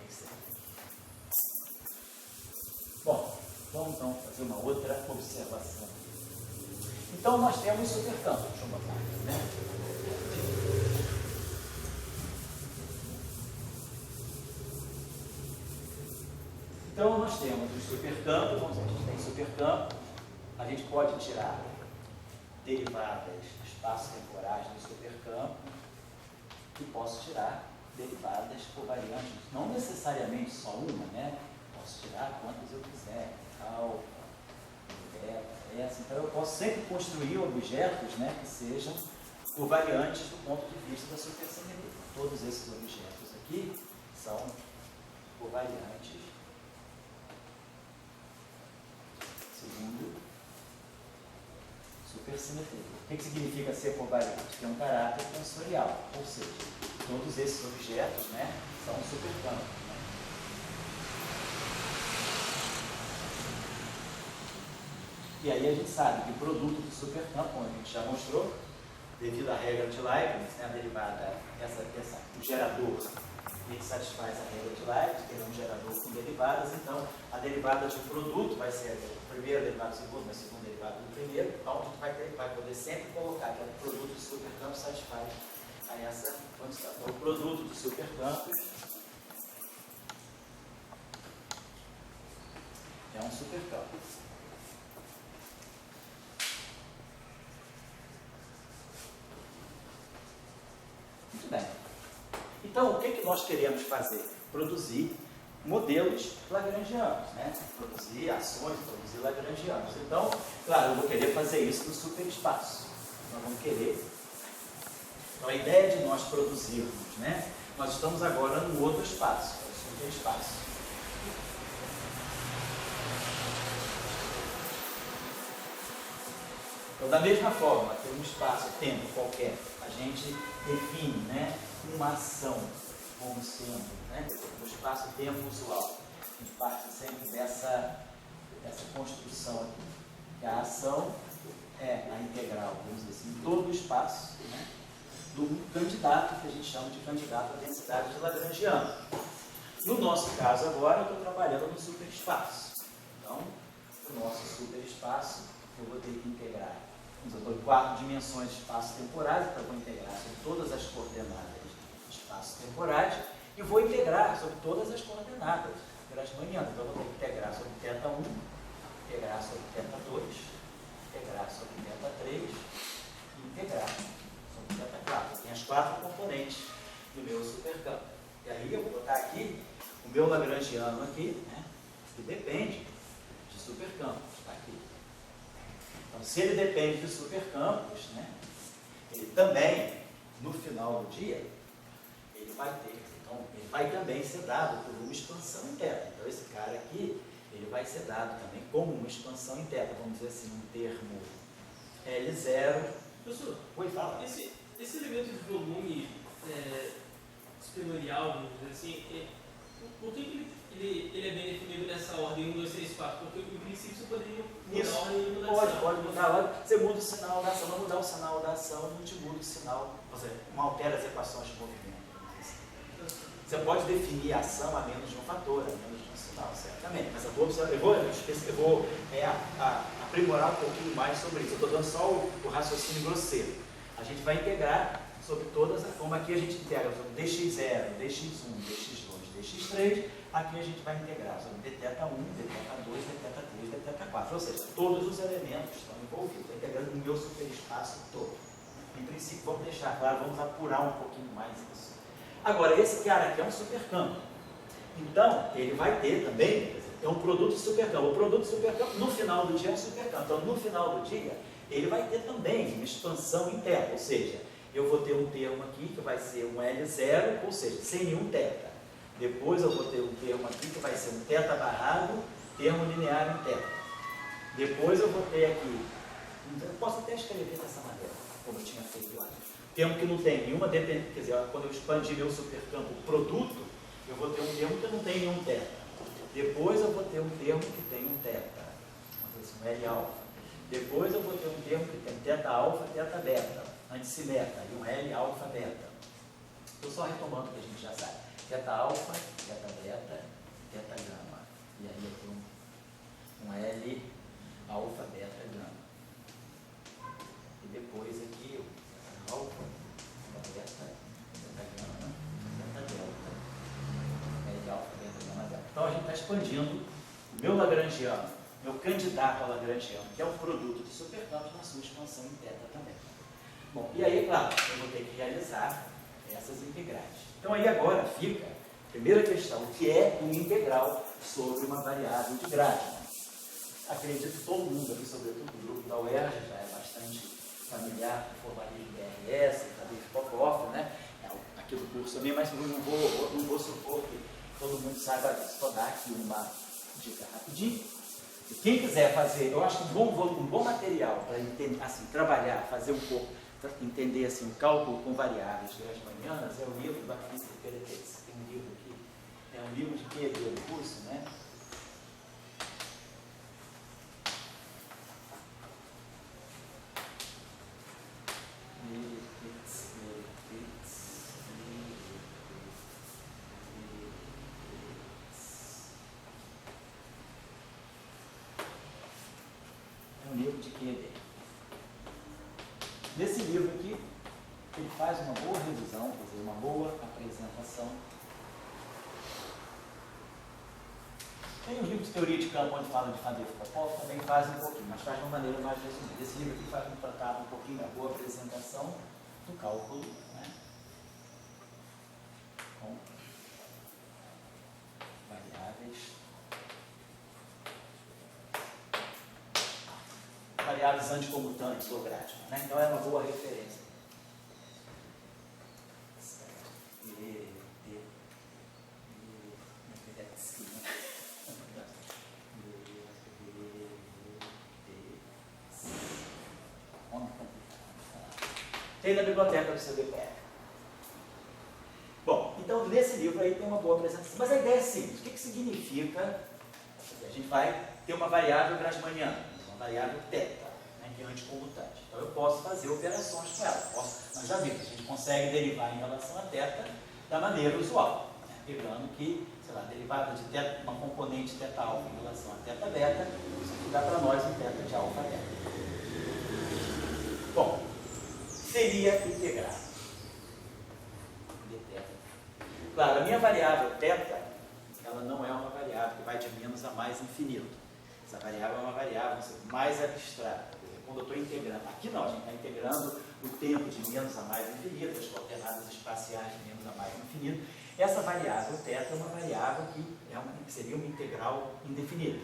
É isso aí. Bom, vamos então fazer uma outra observação. Então, nós temos supercampo. Deixa eu botar aqui, né? Então, nós temos o supercampo, vamos dizer, a gente tem supercampo, a gente pode tirar derivadas espaço-temporais do supercampo e posso tirar derivadas covariantes, não necessariamente só uma, né? Posso tirar quantas eu quiser, alfa, beta, essa. Então, eu posso sempre construir objetos, né, que sejam covariantes do ponto de vista da supersimetria. Todos esses objetos aqui são covariantes segundo supersimetria. O que significa ser covariante? Tem um caráter tensorial, ou seja, todos esses objetos, né, são supercampos. Né? E aí a gente sabe que o produto do supercampo, como a gente já mostrou, devido à regra de Leibniz, né, a derivada, o gerador, ele satisfaz a regra de Leibniz, que é um gerador com derivadas, então a derivada de um produto vai ser a primeira derivada do segundo, a segunda derivada do primeiro, então a gente vai poder sempre colocar que o produto do supercampo satisfaz a essa condição. Então, o produto do supercampo é um supercampo. Muito bem. Então, o que nós queremos fazer? Produzir modelos lagrangianos, né? Produzir ações, produzir lagrangianos. Então, claro, eu vou querer fazer isso no superespaço. Nós vamos querer. Então, a ideia de nós produzirmos, né? Nós estamos agora no outro espaço, é o superespaço. Então, da mesma forma, que um espaço-tempo qualquer, a gente define, né, uma ação como sendo, né, o espaço-tempo usual. A gente parte sempre dessa construção aqui. Que a ação é a integral, vamos dizer assim, todo o espaço, né, do candidato, que a gente chama de candidato à densidade de Lagrangiano. No nosso caso agora, eu estou trabalhando no superespaço. Então, o nosso superespaço, eu vou ter que integrar. Eu estou em 4 dimensões de espaço temporais, então eu vou integrar sobre todas as coordenadas de espaço temporais e vou integrar sobre todas as coordenadas grasmanianas. Então eu vou ter que integrar sobre θ1, integrar sobre θ2, integrar sobre θ3 e integrar sobre θ4. Tem as 4 componentes do meu supercampo. E aí eu vou botar aqui o meu lagrangiano aqui, né, que depende de supercampos. Está aqui. Então, se ele depende de supercampos, né, ele também, no final do dia, ele vai ter. Então, ele vai também ser dado por uma expansão interna. Então, esse cara aqui, ele vai ser dado também como uma expansão interna. Vamos dizer assim, um termo L0. Professor, Oi, fala. Esse elemento de volume exponencial, vamos dizer assim, por que ele é bem definido nessa ordem 1, 2, 3, 4? Porque, em princípio, você poderia mudar a ordem e mudar a ação. Pode mudar a ordem. Você muda o sinal da ação. Não mudar o sinal da ação, não te muda o sinal. Ou seja, não altera as equações de movimento. Você pode definir a ação a menos de um fator, a menos de um sinal, certamente. Mas eu vou aprimorar um pouquinho mais sobre isso. Eu estou dando só o raciocínio grosseiro. A gente vai integrar sobre todas, como aqui a gente integra sobre dx0, dx1, dx2, dx3, aqui a gente vai integrar sobre dθ1, dθ2, dθ3, dθ4. Ou seja, todos os elementos estão envolvidos. Estou integrando no meu superespaço todo. Em princípio, vamos deixar claro, vamos apurar um pouquinho mais isso. Agora, esse cara aqui é um supercampo. Então, ele vai ter também, é um produto de supercampo. O produto de supercampo, no final do dia, é um supercampo. Então, no final do dia, ele vai ter também uma expansão interna. Ou seja, eu vou ter um termo aqui que vai ser um L0, ou seja, sem nenhum θ. Depois eu vou ter um termo aqui que vai ser um θ barrado, termo linear em θ. Depois eu vou ter aqui, eu posso até escrever dessa maneira, como eu tinha feito lá. Termo que não tem nenhuma dependência, quer dizer, quando eu expandir meu supercampo produto, eu vou ter um termo que não tem nenhum θ. Depois eu vou ter um termo que tem um θ, um L alfa. Depois eu vou ter um termo que tem θ alfa, θ beta, antissimeta, e um L alfa beta. Estou só retomando o que a gente já sabe. Θ alfa, θ beta, θ gama. E aí eu tenho um L alfa, beta, gama. E depois aqui, θ alfa, θ beta, θ gama, θ delta. L alfa, beta, gama, delta. Então a gente está expandindo o meu lagrangiano, meu candidato a lagrangiano, que é o produto de supercampos na sua expansão em θ também. Bom, e aí, claro, eu vou ter que realizar essas integrais. Então aí agora fica a primeira questão, que é um integral sobre uma variável de Grassmann. Acredito que todo mundo aqui, sobretudo o grupo da UERJ, já é bastante familiar com o formalismo de RS, também de Popov, né? Aqui do curso também, mas não vou supor que todo mundo saiba disso. Vou dar aqui uma dica rapidinho. E quem quiser fazer, eu acho que um bom material para entender, assim, trabalhar, fazer um pouco, para entender assim, o cálculo com variáveis grassmannianas, é o livro da Física Peretez. Tem um livro aqui, é um livro de quê? Do curso, né? É um livro de quê? Nesse livro aqui, ele faz uma boa revisão, quer dizer, uma boa apresentação. Tem os livros de teoria de campo onde falam de Faddeev-Popov, também fazem um pouquinho, mas faz de uma maneira mais resumida. Esse livro aqui faz um tratado um pouquinho da boa apresentação do cálculo, né? Bom, variáveis anticomutantes logarítmicas, né? Então é uma boa referência. Tem na biblioteca do seu BPR. Bom, então nesse livro aí tem uma boa apresentação. Mas a ideia é simples. O que significa? A gente vai ter uma variável grassmanniana, uma variável θ, né, que é anticomutante. Então eu posso fazer operações com ela. Nós já vimos, a gente consegue derivar em relação a θ da maneira usual, né, pegando que, sei lá, derivada de θ, uma componente θ alfa em relação a θ beta, isso aqui dá para nós um θ de alfa beta. Bom, seria integrado. Claro, a minha variável θ, ela não é uma variável que vai de menos a mais infinito. Essa variável é uma variável mais abstrata. Quando eu estou integrando, aqui não, a gente está integrando o tempo de menos a mais infinito, as coordenadas espaciais de menos a mais infinito. Essa variável θ é uma variável que seria uma integral indefinida.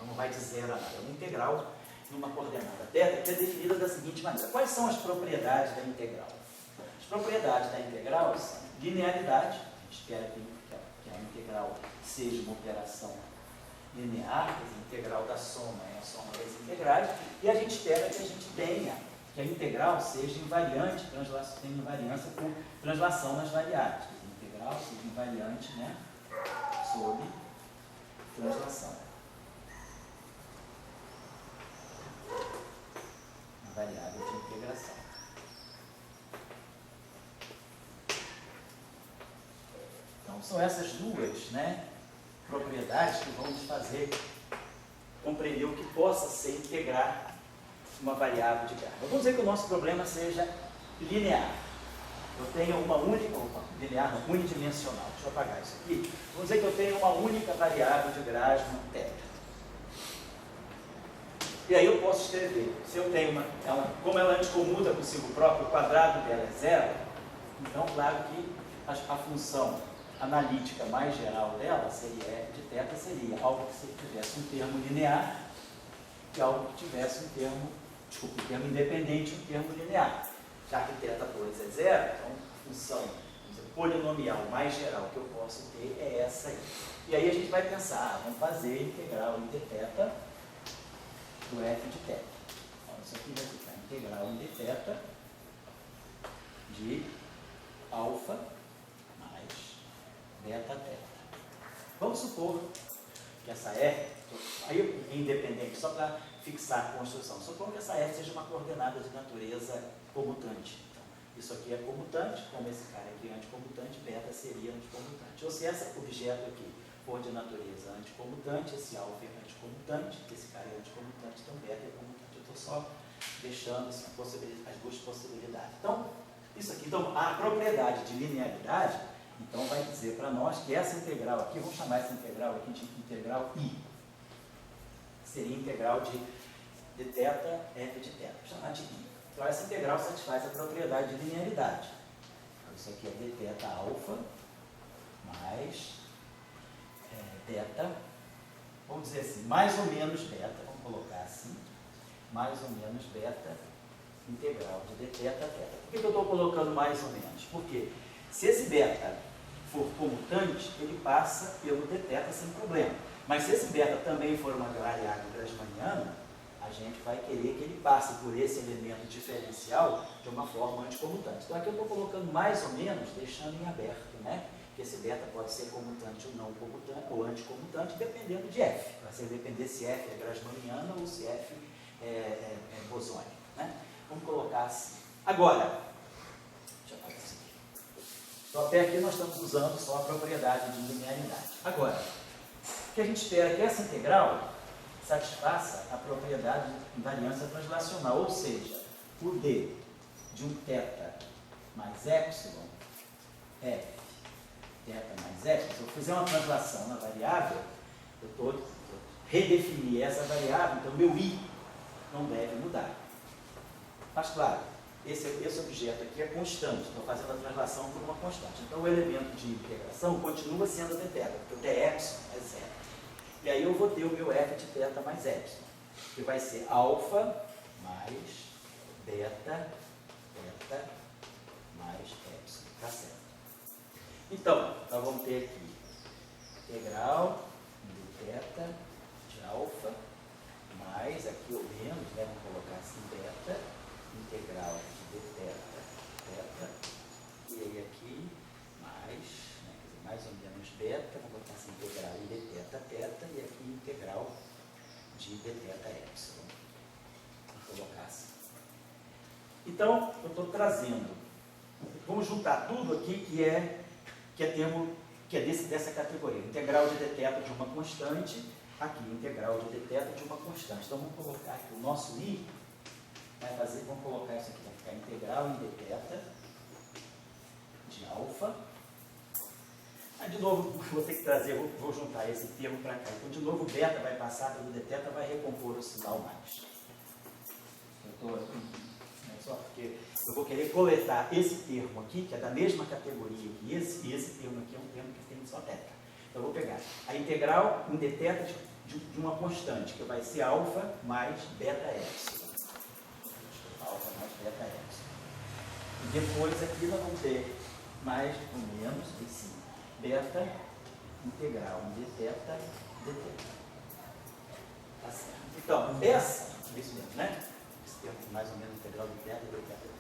Não vai de zero a nada, é uma integral numa coordenada θ que é definida da seguinte maneira. Quais são as propriedades da integral? As propriedades da integral são linearidade. A gente espera que a integral seja uma operação linear, quer dizer, a integral da soma é a soma das integrais, e a gente espera que a gente tenha, que a integral seja invariante, tenha invariância por translação nas variáveis, que a integral seja invariante, né, sob translação. Uma variável de integração. Então, são essas duas, né, propriedades que vão nos fazer compreender o que possa ser integrar uma variável de grau. Vamos dizer que o nosso problema seja linear. Eu tenho uma única, linear não, unidimensional. Deixa eu apagar isso aqui. Vamos dizer que eu tenho uma única variável de Grassmann θ. E aí eu posso escrever, se eu tenho como ela anticomuta consigo próprio, o quadrado dela é zero, então claro que a função analítica mais geral dela seria f de θ, seria algo que tivesse um termo linear e algo que tivesse um termo independente, um termo linear. Já que θ2 é zero, então a função polinomial mais geral que eu posso ter é essa aí. E aí a gente vai pensar, vamos fazer a integral entre θ do f de θ. Então isso aqui vai ficar integral entre θ de alfa beta θ. Vamos supor que essa f, aí é independente, só para fixar a construção, supor que essa f seja uma coordenada de natureza comutante. Então, isso aqui é comutante, como esse cara aqui é anticomutante, beta seria anticomutante. Ou se esse objeto aqui for de natureza anticomutante, esse alfa é anticomutante, esse cara é anticomutante, então beta é comutante. Eu estou só deixando as duas possibilidades. Então, isso aqui, então, a propriedade de linearidade, então vai dizer para nós que essa integral aqui, vamos chamar essa integral aqui de integral I. Seria integral de θ, f de θ. Vou chamar de I. Então essa integral satisfaz a propriedade de linearidade. Então, isso aqui é dθ alfa mais θ, vamos dizer assim, mais ou menos beta, vamos colocar assim, mais ou menos beta integral de dθ θ. Por que eu estou colocando mais ou menos? Porque se esse beta for comutante, ele passa pelo dθ sem problema. Mas se esse beta também for uma variável grassmanniana, a gente vai querer que ele passe por esse elemento diferencial de uma forma anticomutante. Então aqui eu estou colocando mais ou menos, deixando em aberto, né? Que esse beta pode ser comutante ou não comutante, ou anticomutante, dependendo de f. Vai depender se f é grassmanniana ou se f é bosônico, né? Vamos colocar assim. Agora, deixa eu apagar isso aqui. Então até aqui nós estamos usando só a propriedade de linearidade. Agora, o que a gente espera é que essa integral satisfaça a propriedade de invariância translacional, ou seja, o d de um θ mais epsilon, f, θ mais epsilon, se eu fizer uma translação na variável, eu estou redefinir essa variável, então meu i não deve mudar. Mas claro, esse objeto aqui é constante, estou fazendo a translação por uma constante. Então o elemento de integração continua sendo dθ, porque o dε é zero. E aí eu vou ter o meu f de θ mais epsilon, que vai ser alfa mais beta, θ mais epsilon. Tá certo? Então, nós vamos ter aqui integral de θ de alfa mais, aqui ou menos, né, vamos colocar assim, beta, integral de dθ, e aí aqui mais, né, quer dizer, mais ou menos beta, vamos colocar assim, integral de dθ, e aqui integral de dθ epsilon. Vou colocar assim. Então, eu estou trazendo, vamos juntar tudo aqui que é termo, que é dessa categoria, integral de dθ de uma constante, aqui, integral de dθ de uma constante. Então, vamos colocar aqui o nosso i, vai fazer, vamos colocar isso aqui, vai ficar integral em dθ de alfa. Aí, de novo, vou ter que trazer, vou juntar esse termo para cá. Então, de novo, o beta vai passar pelo dθ, vai recompor o sinal mais. Só porque eu vou querer coletar esse termo aqui, que é da mesma categoria que esse, e esse termo aqui é um termo que tem só θ. Então, eu vou pegar a integral em dθ de uma constante, que vai ser alfa mais beta epsilon. Alfa mais beta epsilon. E depois aqui nós vamos ter mais ou menos, esse beta integral em dθ, dθ. Tá certo. Então, essa, é isso mesmo, né? Esse termo mais ou menos integral de dθ, dθ.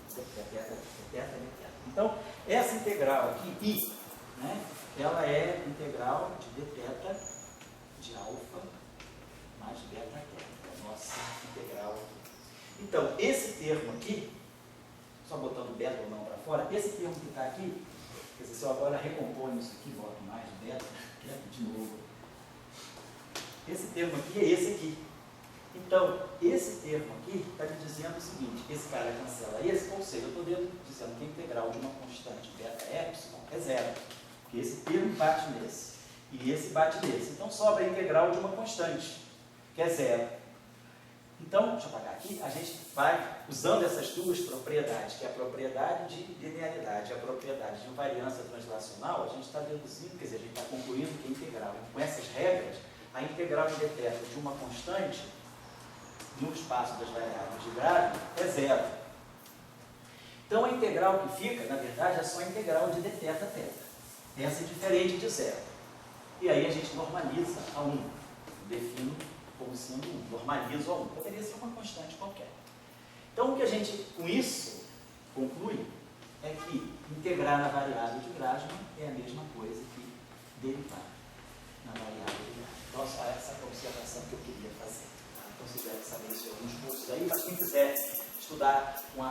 Então, essa integral aqui, i, né? Ela é integral de dθ de alfa mais beta θ. Nossa integral aqui. Então, esse termo aqui, só botando beta ou não para fora, esse termo que está aqui, quer dizer, se eu agora recomponho isso aqui, boto mais beta, de novo. Esse termo aqui é esse aqui. Então, esse termo aqui está me dizendo o seguinte, esse cara cancela esse, ou seja, eu estou dizendo que a integral de uma constante beta epsilon é zero. Porque esse termo bate nesse, e esse bate nesse. Então, sobra a integral de uma constante, que é zero. Então, deixa eu apagar aqui, a gente vai usando essas duas propriedades, que é a propriedade de linearidade e a propriedade de invariância translacional, a gente está deduzindo, quer dizer, a gente está concluindo que a integral, com essas regras, a integral de dθ de uma constante, no espaço das variáveis de grado, é zero. Então, a integral que fica, na verdade, é só a integral de dθ θ. Essa é diferente de zero. E aí a gente normaliza a 1. Defino como sendo 1. Normalizo a 1. Poderia ser uma constante qualquer. Então, o que a gente, com isso, conclui é que integrar na variável de Grassmann é a mesma coisa que derivar na variável de Grassmann. Então, essa é a observação que eu queria fazer. Então, vocês devem saber isso em alguns cursos aí, mas quem quiser estudar com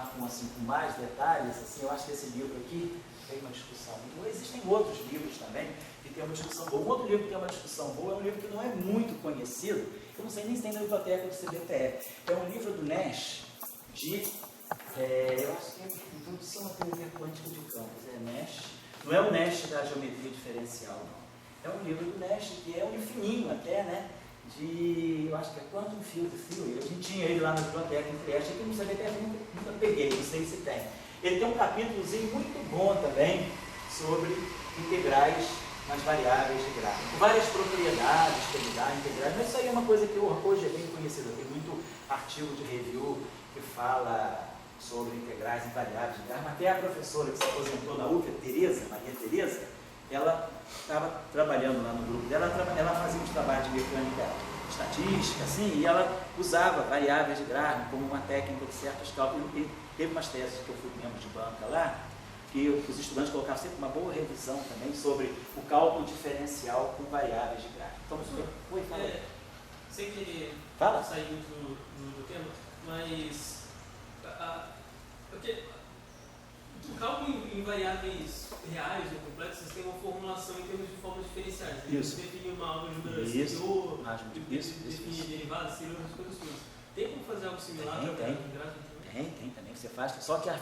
mais detalhes, assim, eu acho que esse livro aqui tem uma discussão muito boa. Existem outros livros também que tem uma discussão boa. Um outro livro que tem uma discussão boa é um livro que não é muito conhecido, eu não sei nem se tem na biblioteca do CBTF. É um livro do Nash, eu acho que é Introdução à Teoria Quântica de Campos. Nash, não é o Nash da geometria diferencial, não. É um livro do Nash que é um livro fininho até, né? Eu acho que é Quantum Field Theory. A gente tinha ele lá na biblioteca em Trieste, aqui no CBTF nunca peguei, não sei se tem. Ele tem um capítulozinho muito bom também sobre integrais nas variáveis de Grassmann. Várias propriedades que ele dá integrais, mas isso aí é uma coisa que hoje é bem conhecida. Tem muito artigo de review que fala sobre integrais em variáveis de Grassmann. Até a professora que se aposentou na UFA, Maria Tereza, ela estava trabalhando lá no grupo dela, ela fazia uns trabalhos de mecânica estatística, assim, e ela usava variáveis de Grassmann como uma técnica de certos cálculos. E teve umas teses que eu fui membro de banca lá, que os estudantes colocavam sempre uma boa revisão também sobre o cálculo diferencial com variáveis de Grassmann. Então, oi, fala aí. Sem querer Fala. sair do tema, mas porque o cálculo em variáveis reais ou complexas tem uma formulação em termos de formas diferenciais. Isso. Definir uma álgebra Isso. superior, Isso. definir derivadas, seriam as coisas todas. Tem como fazer algo similar? Tem também, você faz, só que as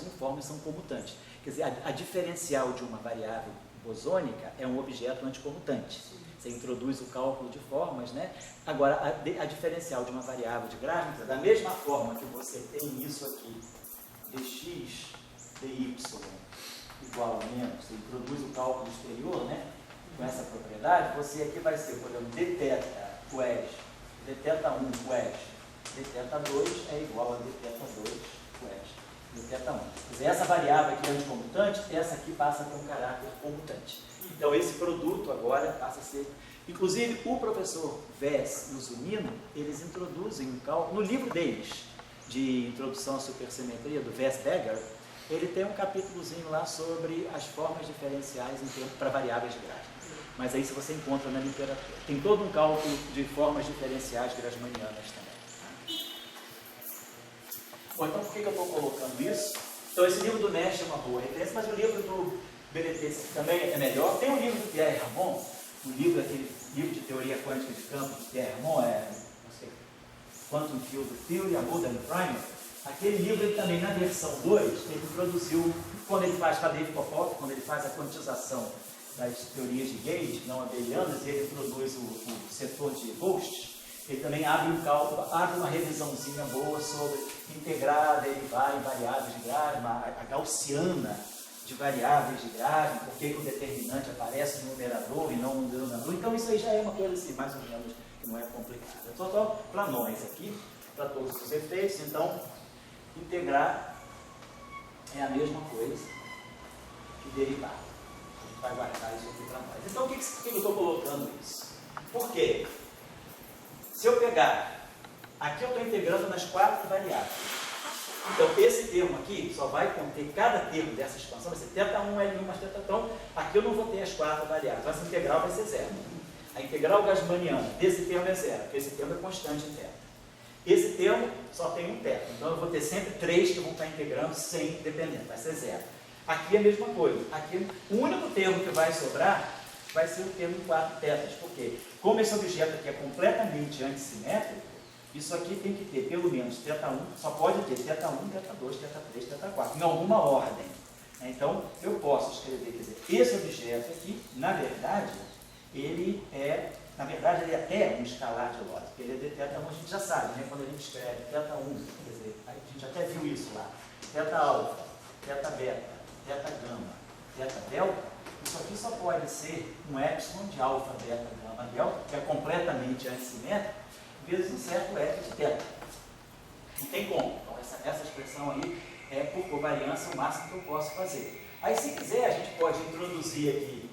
unformas são comutantes. Quer dizer, a diferencial de uma variável bosônica é um objeto anticomutante. você introduz o cálculo de formas, né? Agora, a diferencial de uma variável de Grasman, da mesma forma que você tem isso aqui, dx, dy, igual a menos, você introduz o cálculo exterior, né? Com essa propriedade, você aqui vai ser, por exemplo, dθ quaes, dθ1 quaes, dθ2 é igual a dθ2 quaes, dθ1. Quer dizer, essa variável aqui é anticomutante, essa aqui passa a ter um caráter comutante. Então, esse produto agora passa a ser... Inclusive, o professor Vess e o Zunino, eles introduzem um cálculo, no livro deles, de Introdução à Supersimetria, do Vess-Begger, ele tem um capítulozinho lá sobre as formas diferenciais para variáveis de Grasman. Mas aí, se você encontra na literatura, tem todo um cálculo de formas diferenciais grasmanianas também. Bom, então por que eu estou colocando isso? Então, esse livro do Nash é uma boa referência, mas o livro do BDT também é melhor. Tem um livro do Pierre Ramon, aquele livro de teoria quântica de campo do Pierre Ramon, Quantum Field Theory, a Modern Primer. Aquele livro, ele também, na versão 2, ele produziu, quando ele faz com a Dave Popov, quando ele faz a quantização das teorias de Gauge, não abelianas, ele introduz o setor de Ghost, ele também abre um cálculo, abre uma revisãozinha boa sobre integrar, derivar em variáveis de Grasman, a gaussiana de variáveis de Grasman, por que o determinante aparece no numerador e não no denominador. Então isso aí já é uma coisa assim, mais ou menos, que não é complicada. Só para nós aqui, para todos os efeitos, então, integrar é a mesma coisa que derivar. A gente vai guardar isso aqui para nós. Então, por que eu estou colocando isso? Por quê? Se eu pegar, aqui eu estou integrando nas 4 variáveis. Então, esse termo aqui só vai conter, cada termo dessa expansão vai ser θ1, L1 mais θ. Então, aqui eu não vou ter as 4 variáveis, essa integral vai ser zero. A integral grasmaniana desse termo é zero, porque esse termo é constante em θ. Esse termo só tem um θ, então eu vou ter sempre 3 que vão estar integrando sem dependente, vai ser zero. Aqui é a mesma coisa, aqui o único termo que vai sobrar vai ser o termo 4 θs, porque como esse objeto aqui é completamente antissimétrico, isso aqui tem que ter pelo menos θ1, só pode ter θ1, θ2, θ3, θ4, em alguma ordem. Então, eu posso escrever, quer dizer, esse objeto aqui, na verdade, ele é até um escalar de Lorentz, porque ele é de θ1, a gente já sabe, né? Quando a gente escreve θ1, quer dizer, a gente até viu isso lá, θα, θβ, θγ, θδ, isso aqui só pode ser um epsilon de alfa, beta, gama, delta, que é completamente antissimétrico, vezes um certo f de θ. Não tem como. Então, essa expressão aí é por covariância o máximo que eu posso fazer. Aí, se quiser, a gente pode introduzir aqui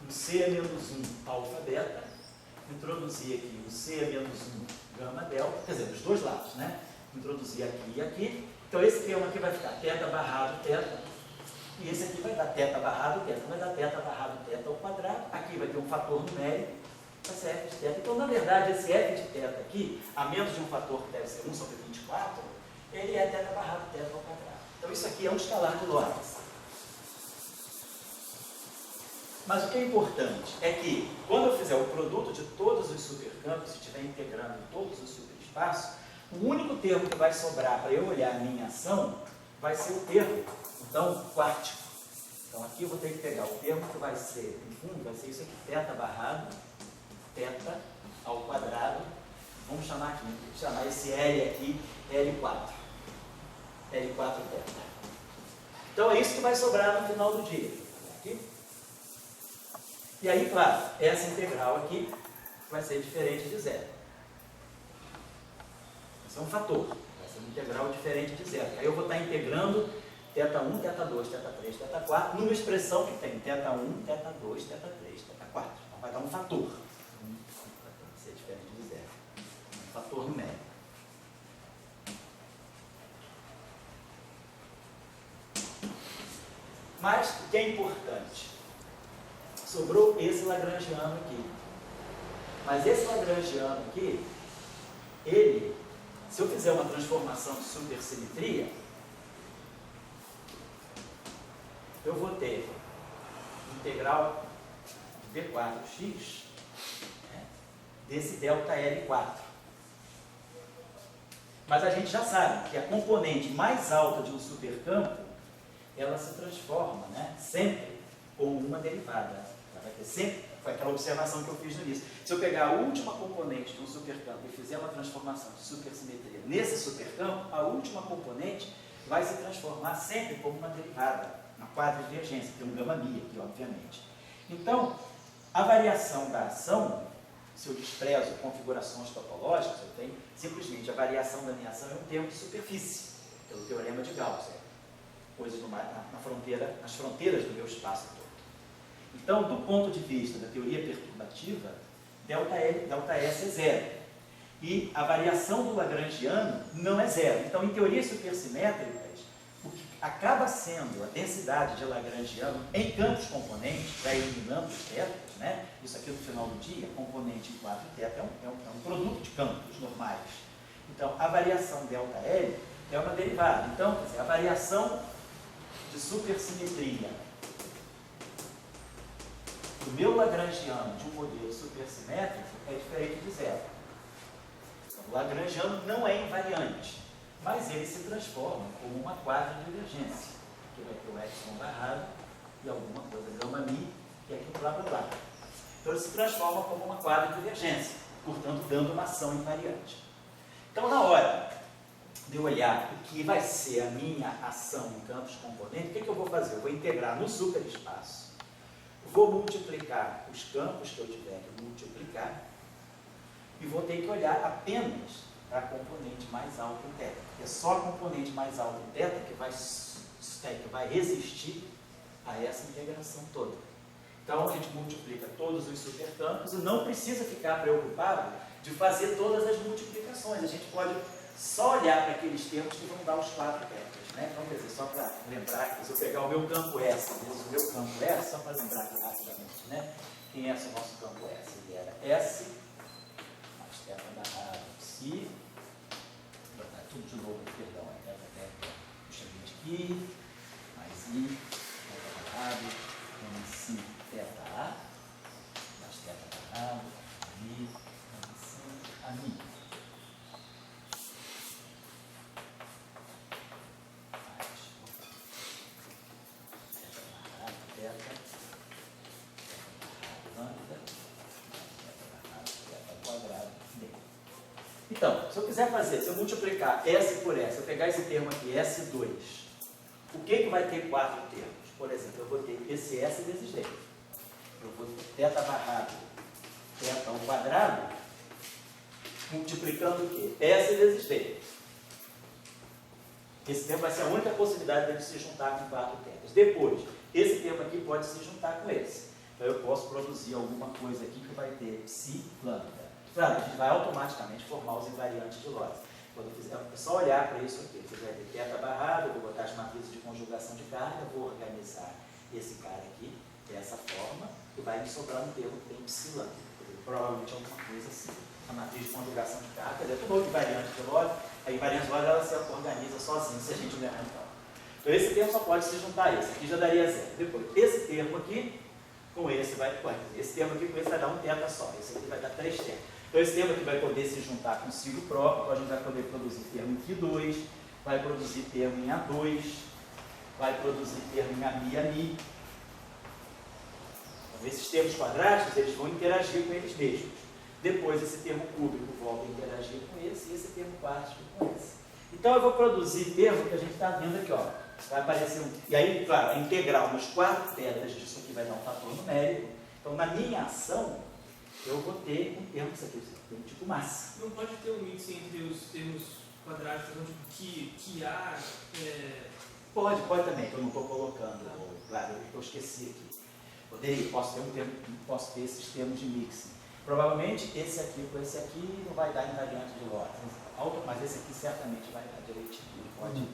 um C-1 alfa, beta, introduzir aqui um C-1 gama, delta, quer dizer, dos dois lados, né? Introduzir aqui e aqui. Então, esse termo aqui vai ficar θ barrado θ, e esse aqui vai dar θ barrado θ, vai dar θ barrado θ ao quadrado. Aqui vai ter um fator numérico, vai ser f de θ. Então, na verdade, esse f de θ aqui, a menos de um fator que deve ser 1 sobre 24, ele é θ barrado θ ao quadrado. Então, isso aqui é um escalar de Lorentz. Mas o que é importante é que, quando eu fizer o produto de todos os supercampos, se estiver integrando todos os superespaços, o único termo que vai sobrar para eu olhar a minha ação vai ser o termo, então, quártico. Então, aqui eu vou ter que pegar o termo que vai ser, no fundo, vai ser isso aqui, θ barrado, θ ao quadrado. Vamos chamar esse L aqui, L4. L4 θ. Então, é isso que vai sobrar no final do dia. Aqui. E aí, claro, essa integral aqui vai ser diferente de zero. Esse é um fator. Vai ser uma integral diferente de zero. Aí eu vou estar integrando θ1, θ2, θ3, θ4 numa expressão que tem θ1, θ2, θ3, θ4. Então vai dar um fator. Vai ser diferente de zero. Um fator numérico. Mas o que é importante? Sobrou esse lagrangiano aqui. Mas esse lagrangiano aqui, ele, se eu fizer uma transformação de supersimetria, eu vou ter integral de V4x, né, desse delta L4. Mas a gente já sabe que a componente mais alta de um supercampo, ela se transforma, né, sempre com uma derivada. Ela vai ter sempre, foi aquela observação que eu fiz no início. Se eu pegar a última componente de um supercampo e fizer uma transformação de supersimetria nesse supercampo, a última componente vai se transformar sempre como uma derivada, uma quadridivergência, tem um gama mi aqui, obviamente. Então, a variação da ação, se eu desprezo configurações topológicas, eu tenho simplesmente a variação da minha ação é um termo de superfície, pelo teorema de Gauss, coisas nas fronteiras do meu espaço todo. Então, do ponto de vista da teoria perturbativa, ΔS é zero. E a variação do lagrangiano não é zero. Então, em teorias supersimétricas, o que acaba sendo a densidade de lagrangiano em campos componentes, já eliminando os tetas, né? Isso aqui no final do dia, componente em 4 teta é um produto de campos normais. Então, a variação ΔL é uma derivada. Então, quer dizer, a variação de supersimetria do meu lagrangiano de um modelo supersimétrico é diferente de zero. Então, o lagrangiano não é invariante, mas ele se transforma como uma quadridivergência, que vai ter o epsilon barrado e alguma coisa gama mi, e aqui blá blá blá. Então ele se transforma como uma quadridivergência, portanto dando uma ação invariante. Então, na hora de eu olhar o que vai ser a minha ação em campos componentes, o que eu vou fazer? Eu vou integrar no superespaço, vou multiplicar os campos que eu tiver que multiplicar e vou ter que olhar apenas para a componente mais alta em teta. É só a componente mais alta em teta que vai resistir a essa integração toda. Então a gente multiplica todos os supercampos e não precisa ficar preocupado de fazer todas as multiplicações. A gente pode só olhar para aqueles termos que vão dar os 4 tetas, né? Então, quer dizer, só para lembrar que se eu pegar o meu campo S, o meu campo S, só para lembrar aqui rapidamente, né? Quem é o nosso campo S? Ele era S, mais teta barrada, psi, vou botar tudo de novo, perdão, é teta, puxa a gente aqui, mais I, teta barrado, si, teta A, mais teta barrado, Mi, si, a Mi. Então, se eu quiser fazer, se eu multiplicar S por S, eu pegar esse termo aqui, S2, o que vai ter 4 termos? Por exemplo, eu vou ter esse S vezes D. Eu vou ter teta barrado, teta ao quadrado, multiplicando o quê? S vezes D. Esse termo vai ser a única possibilidade dele se juntar com 4 tetas. Depois, esse termo aqui pode se juntar com esse. Então, eu posso produzir alguma coisa aqui que vai ter psi lambda. Claro, a gente vai automaticamente formar os invariantes de Lorentz. Quando eu fizer, é só olhar para isso aqui. Se vai ter teta barrado, eu vou botar as matrizes de conjugação de carga, vou organizar esse cara aqui dessa forma, e vai me sobrar um termo que tem psi lambda. Provavelmente alguma coisa assim. A matriz de conjugação de carga, é tudo outro invariante de Lorentz. A invariante de Lorentz ela se organiza sozinha, se a gente lembrar então. Então esse termo só pode se juntar a esse. Aqui já daria zero. Depois, esse termo aqui com esse vai... Esse termo aqui com esse vai dar um teta só. Esse aqui vai dar 3 tetas. Então esse termo aqui vai poder se juntar consigo próprio, então a gente vai poder produzir termo em Q2, vai produzir termo em A2, vai produzir termo em AMI. Então, esses termos quadráticos, eles vão interagir com eles mesmos. Depois esse termo cúbico volta a interagir com esse e esse termo quádrico com esse. Então eu vou produzir termo que a gente está vendo aqui, ó. Vai aparecer um... E aí, claro, a integral nos 4 tetas disso aqui vai dar um fator numérico. Então na minha ação, eu vou ter um termo que aqui, um tipo massa. Não pode ter um mix entre os termos quadráticos, então, tipo, que A... Pode também, que eu não estou colocando. Claro, eu esqueci aqui. Posso ter esses termos de mixing. Provavelmente esse aqui com esse aqui não vai dar invariante de Lorentz, mas esse aqui certamente vai dar direitinho. Pode.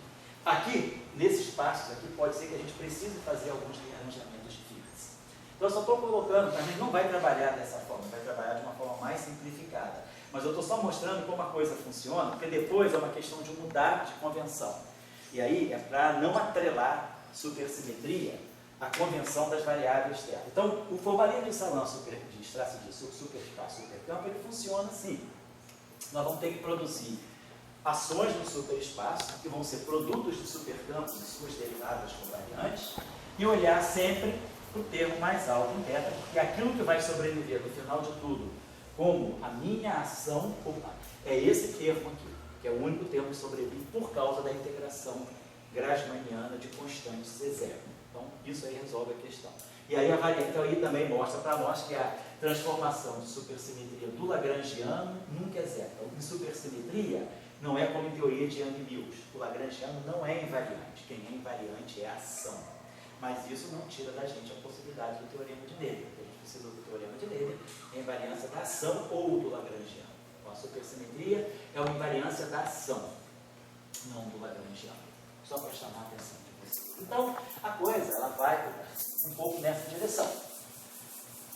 Aqui, nesses passos aqui, pode ser que a gente precise fazer alguns rearranjamentos de fibras. Então eu só estou colocando, a gente não vai trabalhar dessa forma, vai trabalhar de uma forma mais simplificada. Mas eu estou só mostrando como a coisa funciona, porque depois é uma questão de mudar de convenção. E aí é para não atrelar supersimetria à convenção das variáveis terra. Então, o formalino de Salin de traço de superespaço, supercampo, ele funciona assim. Nós vamos ter que produzir ações no superespaço, que vão ser produtos de supercampos e suas derivadas covariantes, e olhar sempre o termo mais alto em beta, porque aquilo que vai sobreviver no final de tudo, como a minha ação, é esse termo aqui, que é o único termo que sobrevive por causa da integração grassmanniana de constantes e zero. Então, isso aí resolve a questão. E aí, então, aí também mostra para nós que a transformação de supersimetria do lagrangiano nunca é zero. Então, em supersimetria, não é como em teoria de Young-Mills. O lagrangiano não é invariante. Quem é invariante é a ação. Mas isso não tira da gente a possibilidade do teorema de Navier. A gente precisa do teorema de Navier, a invariância da ação ou do lagrangiano. Então, a supersimetria é uma invariância da ação, não do lagrangiano. Só para chamar a atenção de vocês. Então, a coisa ela vai um pouco nessa direção.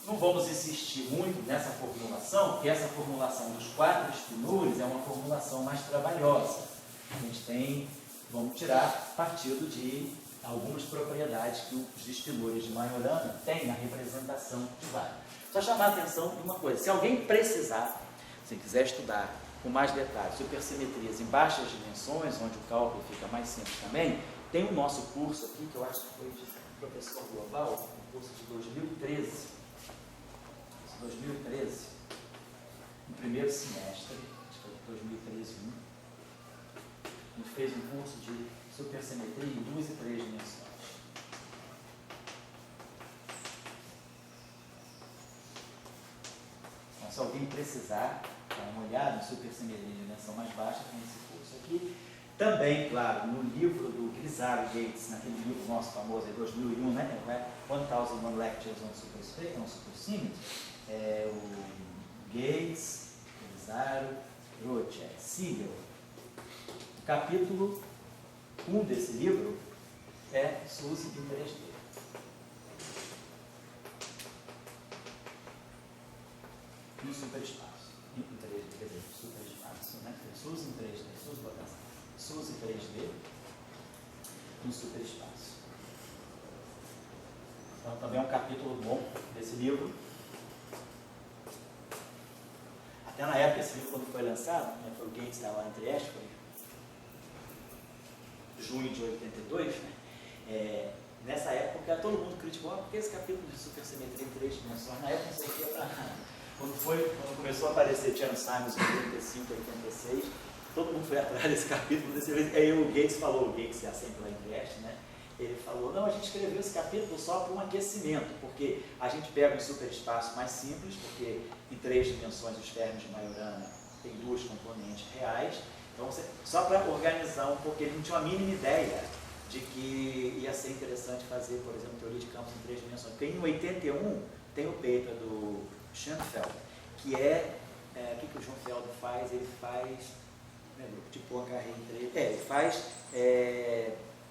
Não vamos insistir muito nessa formulação, porque essa formulação dos 4 espinures é uma formulação mais trabalhosa. A gente vamos tirar partido de algumas propriedades que os espinures de Majorana têm na representação de vários. Só chamar a atenção de uma coisa: se alguém precisar, se quiser estudar com mais detalhes supersimetrias em baixas dimensões, onde o cálculo fica mais simples também, tem o nosso curso aqui, que eu acho que foi de professor global, um curso de 2013, no primeiro semestre, acho que foi 2013, a gente fez um curso de supersimetria em 2 e 3 dimensões. Então, se alguém precisar dar uma olhada em supersimetria de dimensão mais baixa, tem esse curso aqui. Também, claro, no livro do Grisaro Gates, naquele livro nosso famoso de 2001, né? 1001 Lectures on Supersymmetry, o Gates, Grisaro, Roche, Siegel. O capítulo 1 desse livro é SUSY em 3D. No superespaço. Em 3D, quer dizer, superespaço, né? SUSY em 3D, SUSY 3D no superespaço. Então, também é um capítulo bom desse livro. Até na época, esse livro, quando foi lançado, né, foi o Gates da lá em Trieste, foi junho de 82, né? Nessa época, todo mundo criticou, porque esse capítulo de supersimetria em 3 dimensões, na época, não sei o que, quando começou a aparecer Chan Simons em 85, 86, todo mundo foi atrás desse capítulo, aí o Gates falou, o Gates é sempre lá em Trieste, né? Ele falou, não, a gente escreveu esse capítulo só para um aquecimento, porque a gente pega um superespaço mais simples, porque em 3 dimensões os fermions de Majorana tem 2 componentes reais, então só para organizar um pouco, ele não tinha uma mínima ideia de que ia ser interessante fazer, por exemplo, teoria de campos em 3 dimensões. Porque em 81 tem o paper do Schoenfeld, que o que o Schoenfeld faz? Ele faz grupo de Poincaré em 3, ele faz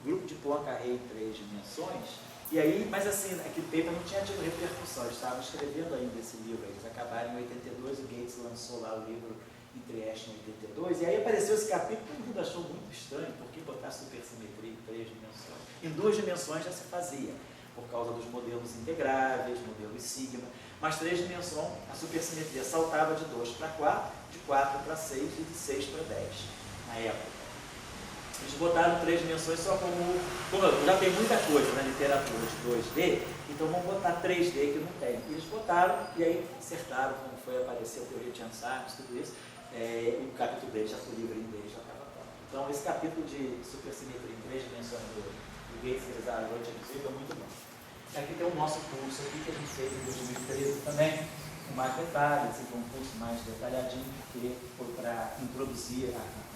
grupo de Poincaré em 3 dimensões, e aí, mas assim, aquele paper não tinha tido repercussão, eles estavam escrevendo ainda esse livro, eles acabaram em 82, o Gates lançou lá o livro em Trieste em 82, e aí apareceu esse capítulo, todo mundo achou muito estranho, por que botar supersimetria em 3 dimensões? Em 2 dimensões já se fazia, por causa dos modelos integráveis, modelos sigma, mas 3 dimensões, a supersimetria saltava de 2 para 4, de 4 para 6 e de 6 para 10, na época. Eles botaram 3 dimensões só como já tem muita coisa na literatura de 2D, então vamos botar 3D que não tem. Eles botaram e aí acertaram quando foi aparecer a teoria de Chan-Simons, tudo isso. O capítulo dele, já o livro em inglês já estava pronto. Então esse capítulo de supersimetria em 3 dimensões do Gates, Grisaro, Roche é muito bom. Aqui tem o nosso curso aqui que a gente fez em 2013 também, com mais detalhes, um curso mais detalhadinho, porque foi para introduzir a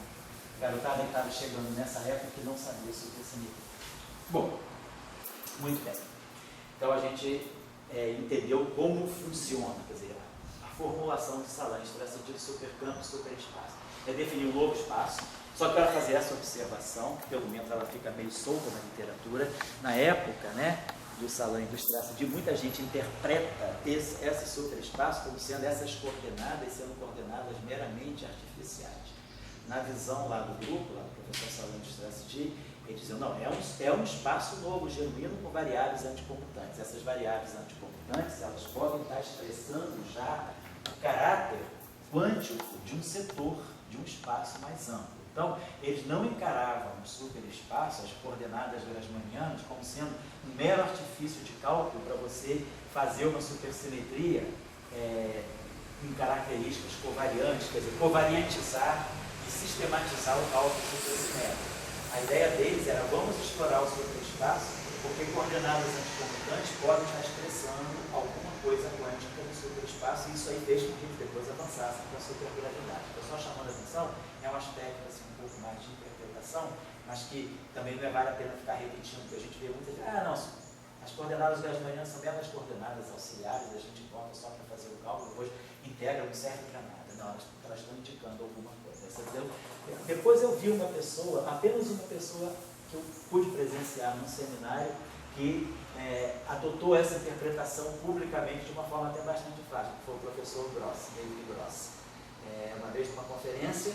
garotada que estava chegando nessa época que não sabia supersimetria. Bom, muito bem. Então a gente entendeu como funciona, quer dizer, a formulação de Salange, de supercampo e superespaço. É definir um novo espaço, só que para fazer essa observação, que pelo menos ela fica meio solta na literatura, na época, né, do Salange do Strasser, muita gente interpreta esse superespaço como sendo essas coordenadas, sendo coordenadas meramente artificiais. Na visão lá do grupo, lá do professor Salange do Strasser, ele dizia, não, é um espaço novo, genuíno, com variáveis anticomputantes. Essas variáveis anticomputantes, elas podem estar expressando já o caráter quântico de um setor, de um espaço mais amplo. Então, eles não encaravam o superespaço, as coordenadas grasmanianas, como sendo um mero artifício de cálculo para você fazer uma supersimetria em características covariantes, quer dizer, covariantizar e sistematizar o cálculo supersimétrico. A ideia deles era, vamos explorar o superespaço, porque coordenadas anticomutantes podem estar expressando alguma coisa quântica no superespaço, e isso aí fez com que eles depois avançassem com a supergravidade. Estou só chamando a atenção, é um aspecto assim, um pouco mais de interpretação, mas que também não vale a pena ficar repetindo, porque a gente vê muitas vezes, não, as coordenadas grasmanianas são meras coordenadas auxiliares, a gente bota só para fazer o cálculo, depois integra, não serve para nada. Não, elas estão indicando alguma coisa. Depois eu vi uma pessoa, apenas uma pessoa que eu pude presenciar num seminário, que adotou essa interpretação publicamente de uma forma até bastante fácil, que foi o professor Gross, David Gross. Uma vez numa conferência,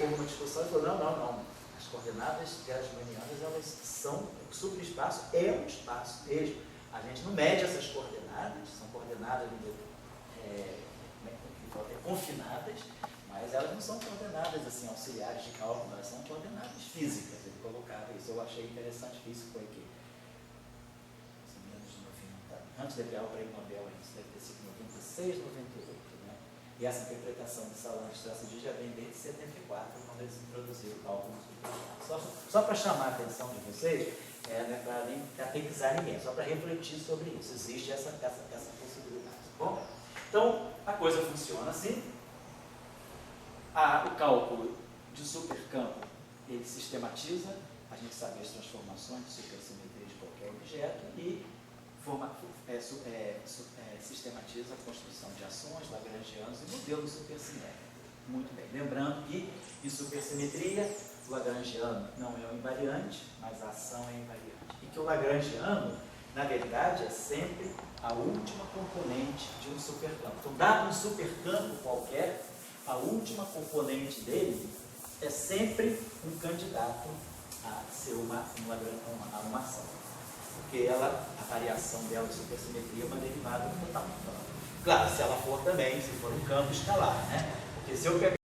houve uma discussão e falou, não, as coordenadas grasmanianas, elas são, o superespaço é um espaço mesmo. A gente não mede essas coordenadas, são coordenadas confinadas, mas elas não são coordenadas assim, auxiliares de cálculo, elas são coordenadas físicas. Ele colocava isso, eu achei interessante, isso foi que antes de criar o prêmio Nobel, isso deve ter sido 96, 98, né? E essa interpretação de Salan de Strasser já vem desde 74, quando eles introduziram o cálculo superespaço. Só para chamar a atenção de vocês, não é para nem catequizar ninguém, só para refletir sobre isso. Existe essa possibilidade, tá bom? Então, a coisa funciona assim. O cálculo de supercampo, ele sistematiza, a gente sabe as transformações de supersimetria de qualquer objeto e sistematiza a construção de ações lagrangianas e modelos supersimétricos. Muito bem. Lembrando que em supersimetria, o lagrangiano não é um invariante, mas a ação é invariante. E que o lagrangiano, na verdade, é sempre a última componente de um supercampo. Então, dado um supercampo qualquer, a última componente dele é sempre um candidato a ser uma ação. Porque a variação dela de supersimetria é uma derivada total. Claro, se ela for também, se for um campo escalar, né? Porque se eu pegar